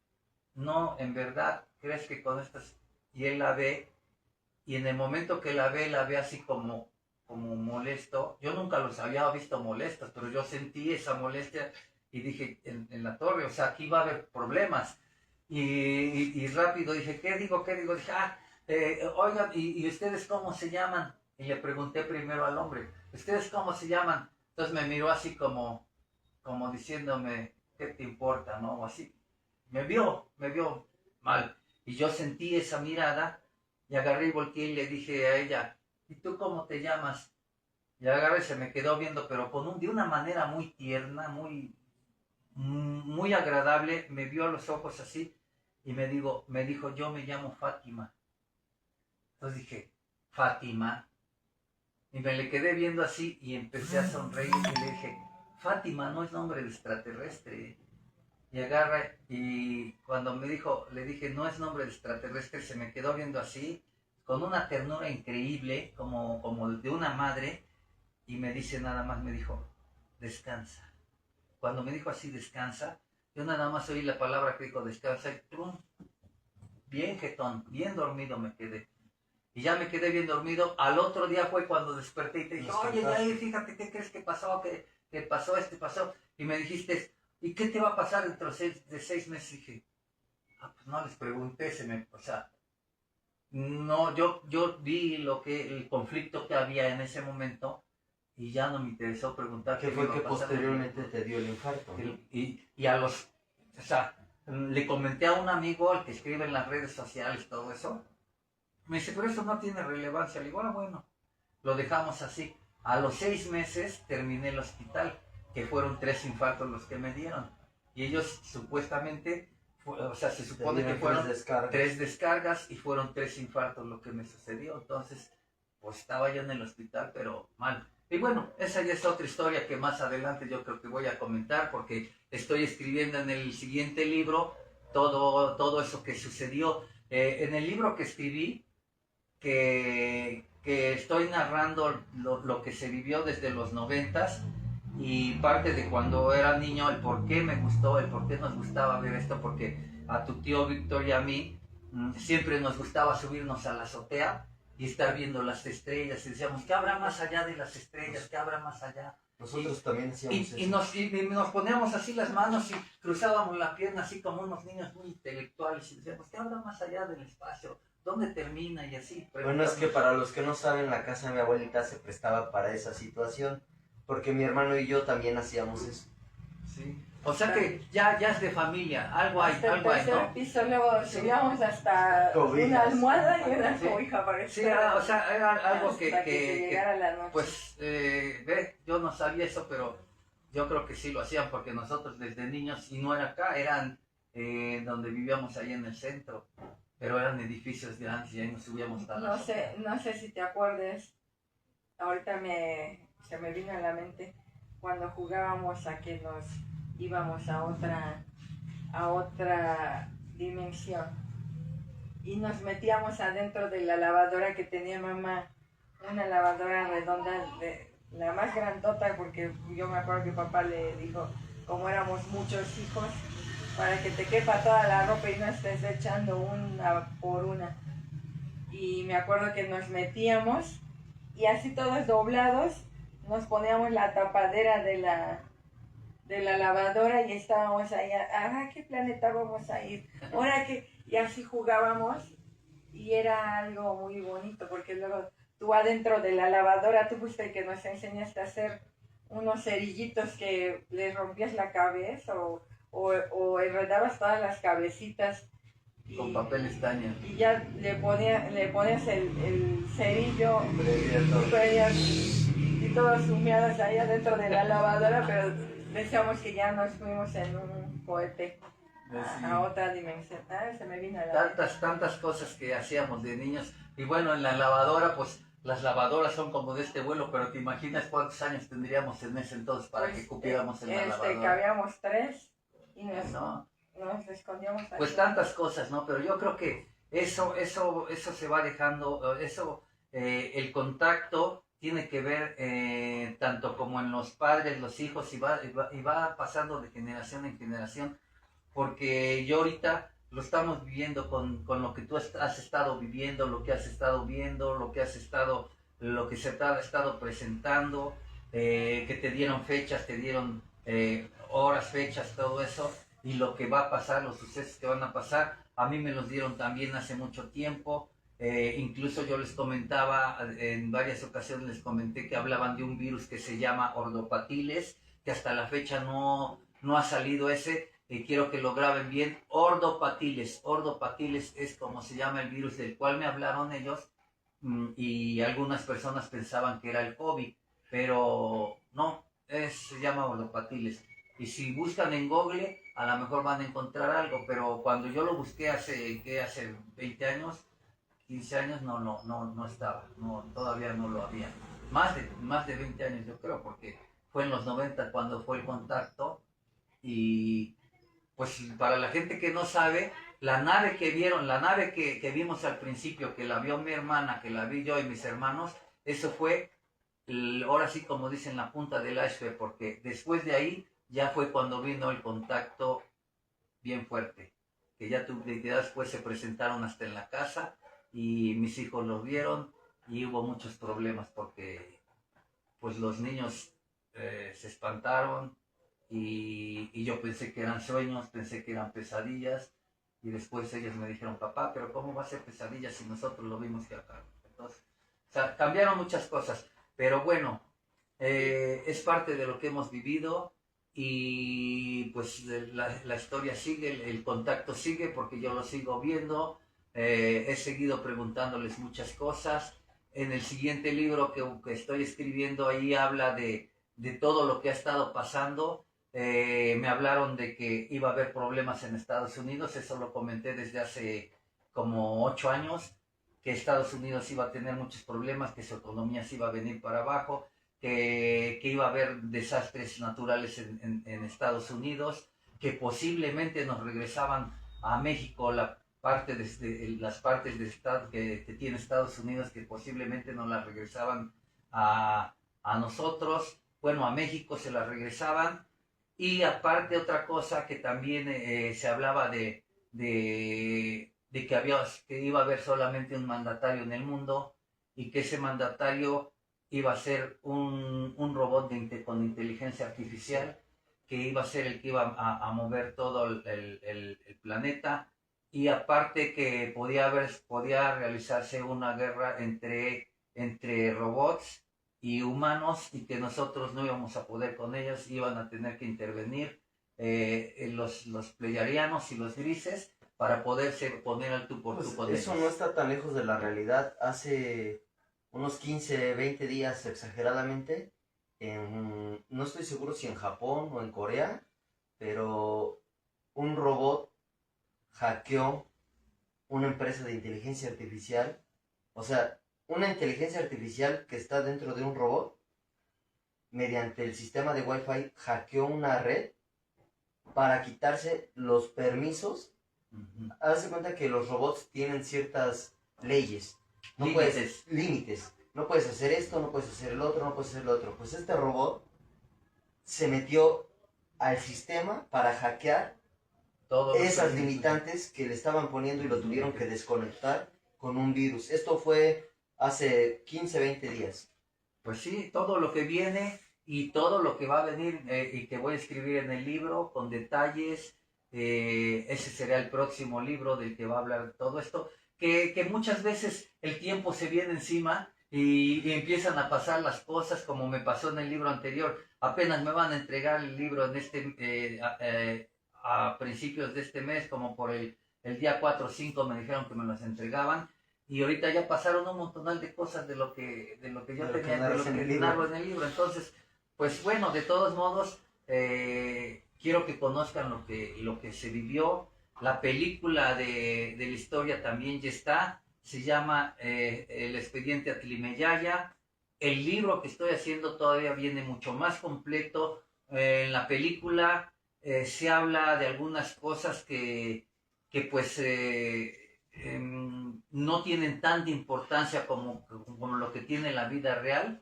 no, en verdad, ¿crees que con estas? Y él la ve, y en el momento que la ve así como molesto. Yo nunca los había visto molestos, pero yo sentí esa molestia y dije, en la torre, o sea, aquí va a haber problemas. Y rápido dije, ¿qué digo? Dije, oigan, ¿y ustedes cómo se llaman? Y le pregunté primero al hombre, ¿ustedes cómo se llaman? Entonces me miró así como diciéndome, ¿qué te importa? ¿No? O así. Me vio mal. Y yo sentí esa mirada y agarré y volteé y le dije a ella, ¿y tú cómo te llamas? Y agarré, se me quedó viendo, pero de una manera muy tierna, muy agradable. Me vio a los ojos así y me dijo, yo me llamo Fátima. Entonces dije, ¿Fátima? Y me le quedé viendo así y empecé a sonreír y le dije, Fátima no es nombre de extraterrestre. Y agarra, y cuando le dije, no es nombre de extraterrestre, se me quedó viendo así, con una ternura increíble, como de una madre, y me dice nada más, me dijo, descansa. Cuando me dijo así, descansa, yo nada más oí la palabra que dijo, descansa, y ¡prum! Bien jetón, bien dormido me quedé. Y ya me quedé bien dormido. Al otro día fue cuando desperté y te dije, oye, Yair, fíjate, ¿qué crees que pasó? ¿Qué pasó? Pasó. Y me dijiste, ¿y qué te va a pasar dentro de 6 meses? Y dije, pues no les pregunté, no, yo vi el conflicto que había en ese momento y ya no me interesó preguntar. ¿Qué fue que posteriormente te dio el infarto? Le comenté a un amigo, al que escribe en las redes sociales, todo eso. Me dice, pero eso no tiene relevancia. Le digo, bueno, lo dejamos así. A los 6 meses terminé el hospital, que fueron 3 infartos los que me dieron. Y ellos supuestamente, se supone que fueron 3 descargas y fueron 3 infartos lo que me sucedió. Entonces, pues estaba yo en el hospital, pero mal. Y bueno, esa ya es otra historia que más adelante yo creo que voy a comentar, porque estoy escribiendo en el siguiente libro todo eso que sucedió. En el libro que escribí, que estoy narrando lo que se vivió desde los 90s y parte de cuando era niño, el por qué me gustó, el por qué nos gustaba ver esto, porque a tu tío Víctor y a mí, siempre nos gustaba subirnos a la azotea y estar viendo las estrellas y decíamos, ¿qué habrá más allá de las estrellas? ¿Qué habrá más allá? Nosotros también hacíamos eso. Y nos poníamos así las manos y cruzábamos la pierna así como unos niños muy intelectuales y decíamos, ¿qué habrá más allá del espacio? ¿Dónde termina? Y así. Bueno, es que para los que no saben, la casa de mi abuelita se prestaba para esa situación, porque mi hermano y yo también hacíamos eso. Sí. O sea que ya es de familia, algo hay, Hasta el algo hay, tercer ¿no? piso, luego subíamos hasta Cobijas. una almohada y una Sí. cobija para Sí, estar o sea, era algo hasta que se llegara la noche. pues, ve, yo no sabía eso, pero yo creo que sí lo hacían, porque nosotros desde niños, y no era acá, eran donde vivíamos ahí en el centro, pero eran edificios grandes y ahí nos subíamos hasta la azotea. No sé si te acuerdes, ahorita se me vino a la mente cuando jugábamos a que nos íbamos a otra dimensión y nos metíamos adentro de la lavadora que tenía mamá, una lavadora redonda, la más grandota, porque yo me acuerdo que papá le dijo, como éramos muchos hijos, para que te quepa toda la ropa y no estés echando una por una. Y me acuerdo que nos metíamos y así todos doblados nos poníamos la tapadera de la lavadora y estábamos ahí, ¿a qué planeta vamos a ir? Ahora que, y así jugábamos y era algo muy bonito porque luego tú adentro de la lavadora, tú fuiste el que nos enseñaste a hacer unos cerillitos que les rompías la cabeza o enredabas todas las cabecitas. Con papel estaña. Y ya le ponías el cerillo y todos humeados ahí adentro de la lavadora, pero decíamos que ya nos fuimos en un cohete a otra dimensión. Se me vino a la Tantas cosas que hacíamos de niños. Y bueno, en la lavadora, pues las lavadoras son como de este vuelo, pero te imaginas cuántos años tendríamos en ese entonces para que cupiéramos en la lavadora. Cabíamos 3 y nos escondíamos ahí. Pues tantas cosas, ¿no? Pero yo creo que eso se va dejando, el contacto tiene que ver tanto como en los padres, los hijos, y va pasando de generación en generación, porque yo ahorita lo estamos viviendo con lo que tú has estado viviendo, lo que has estado viendo, lo que se te ha estado presentando, que te dieron fechas, te dieron horas, fechas, todo eso, y lo que va a pasar, los sucesos que van a pasar, a mí me los dieron también hace mucho tiempo. Incluso yo les comentaba, en varias ocasiones les comenté que hablaban de un virus que se llama ordopatiles, que hasta la fecha no ha salido ese, quiero que lo graben bien, ordopatiles es como se llama el virus del cual me hablaron ellos, y algunas personas pensaban que era el COVID, pero no, se llama ordopatiles. Y si buscan en Google, a lo mejor van a encontrar algo, pero cuando yo lo busqué hace 20 años, 15 años, no estaba, todavía no lo había. Más de 20 años yo creo, porque fue en los 90 cuando fue el contacto. Y pues para la gente que no sabe, la nave que vimos al principio, que la vio mi hermana, que la vi yo y mis hermanos, eso fue, ahora sí como dicen, la punta del iceberg, porque después de ahí ya fue cuando vino el contacto bien fuerte, que ya después se presentaron hasta en la casa y mis hijos los vieron y hubo muchos problemas porque pues los niños se espantaron y yo pensé que eran sueños, pensé que eran pesadillas y después ellos me dijeron, papá, pero ¿cómo va a ser pesadillas si nosotros lo vimos que acá? Entonces, o sea, cambiaron muchas cosas, pero bueno, es parte de lo que hemos vivido. Y pues la historia sigue, el contacto sigue porque yo lo sigo viendo, he seguido preguntándoles muchas cosas. En el siguiente libro que estoy escribiendo ahí habla de todo lo que ha estado pasando. Me hablaron de que iba a haber problemas en Estados Unidos, eso lo comenté desde hace como 8 años, que Estados Unidos iba a tener muchos problemas, que su economía se iba a venir para abajo, que iba a haber desastres naturales en Estados Unidos, que posiblemente nos regresaban a México las partes de Estado que tiene Estados Unidos, que posiblemente nos las regresaban a nosotros, bueno, a México se las regresaban. Y aparte otra cosa que también se hablaba de de que iba a haber solamente un mandatario en el mundo y que ese mandatario iba a ser un robot con inteligencia artificial, que iba a ser el que iba a mover todo el planeta, y aparte que podía realizarse una guerra entre robots y humanos, y que nosotros no íbamos a poder con ellos, iban a tener que intervenir los pleyadianos y los grises para poderse poner al tú por tú con Eso ellos. no está tan lejos de la realidad. Hace unos 15, 20 días exageradamente, no estoy seguro si en Japón o en Corea, pero un robot hackeó una empresa de inteligencia artificial. O sea, una inteligencia artificial que está dentro de un robot, mediante el sistema de Wi-Fi, hackeó una red para quitarse los permisos. Hazte cuenta que los robots tienen ciertas leyes. Límites. No puedes hacer esto, no puedes hacer el otro, no puedes hacer el otro. Pues este robot se metió al sistema para hackear esas limitantes que le estaban poniendo y lo tuvieron que desconectar con un virus. Esto fue hace 15, 20 días. Pues sí, todo lo que viene y todo lo que va a venir y que voy a escribir en el libro con detalles. Ese será el próximo libro del que va a hablar todo esto, que muchas veces el tiempo se viene encima y empiezan a pasar las cosas como me pasó en el libro anterior. Apenas me van a entregar el libro en a principios de este mes, como por el día 4 o 5 me dijeron que me los entregaban, y ahorita ya pasaron un montón de cosas de lo que yo tenía, de lo que narro en el libro. Entonces, pues bueno, de todos modos, quiero que conozcan lo que se vivió. La película de la historia también ya está, se llama El expediente Atlimeyaya. El libro que estoy haciendo todavía viene mucho más completo. En la película se habla de algunas cosas que pues no tienen tanta importancia como lo que tiene la vida real,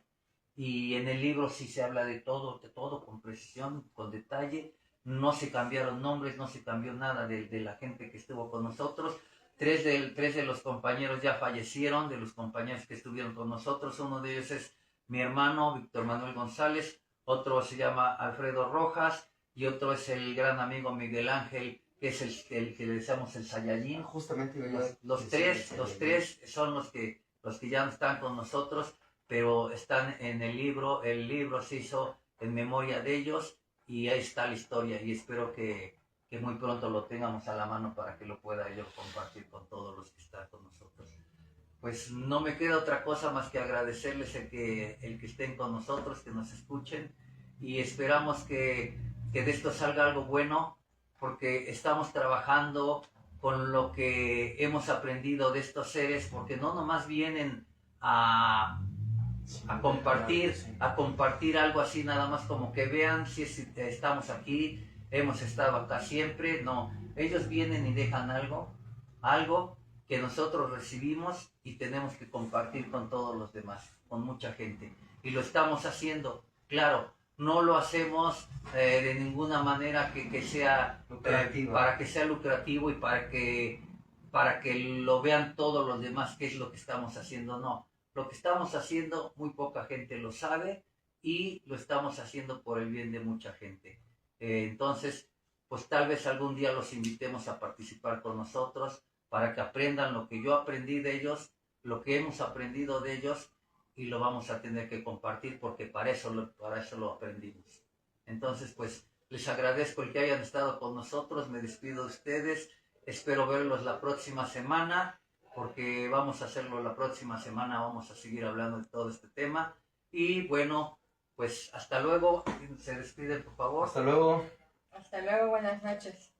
y en el libro sí se habla de todo con precisión, con detalle. No se cambiaron nombres, no se cambió nada de la gente que estuvo con nosotros. Tres de los compañeros ya fallecieron, de los compañeros que estuvieron con nosotros. Uno de ellos es mi hermano Víctor Manuel González, otro se llama Alfredo Rojas, y otro es el gran amigo Miguel Ángel, que es el que le decíamos el Saiyajin. Justamente los tres son los que ya no están con nosotros, pero están en el libro. El libro se hizo en memoria de ellos y ahí está la historia, y espero que muy pronto lo tengamos a la mano para que lo pueda yo compartir con todos los que están con nosotros. Pues no me queda otra cosa más que agradecerles el que estén con nosotros, que nos escuchen, y esperamos que de esto salga algo bueno, porque estamos trabajando con lo que hemos aprendido de estos seres, porque no nomás vienen a compartir algo así, nada más como que vean si estamos aquí, hemos estado acá siempre. No, ellos vienen y dejan algo que nosotros recibimos y tenemos que compartir con todos los demás, con mucha gente, y lo estamos haciendo. Claro, no lo hacemos de ninguna manera que sea para que sea lucrativo y para que lo vean todos los demás qué es lo que estamos haciendo. No, lo que estamos haciendo muy poca gente lo sabe, y lo estamos haciendo por el bien de mucha gente. Entonces, pues tal vez algún día los invitemos a participar con nosotros para que aprendan lo que yo aprendí de ellos, lo que hemos aprendido de ellos, y lo vamos a tener que compartir, porque para eso lo aprendimos. Entonces, pues les agradezco el que hayan estado con nosotros. Me despido de ustedes, espero verlos la próxima semana, porque vamos a hacerlo la próxima semana, vamos a seguir hablando de todo este tema. Y bueno, pues hasta luego. Se despiden, por favor. Hasta luego. Hasta luego, buenas noches.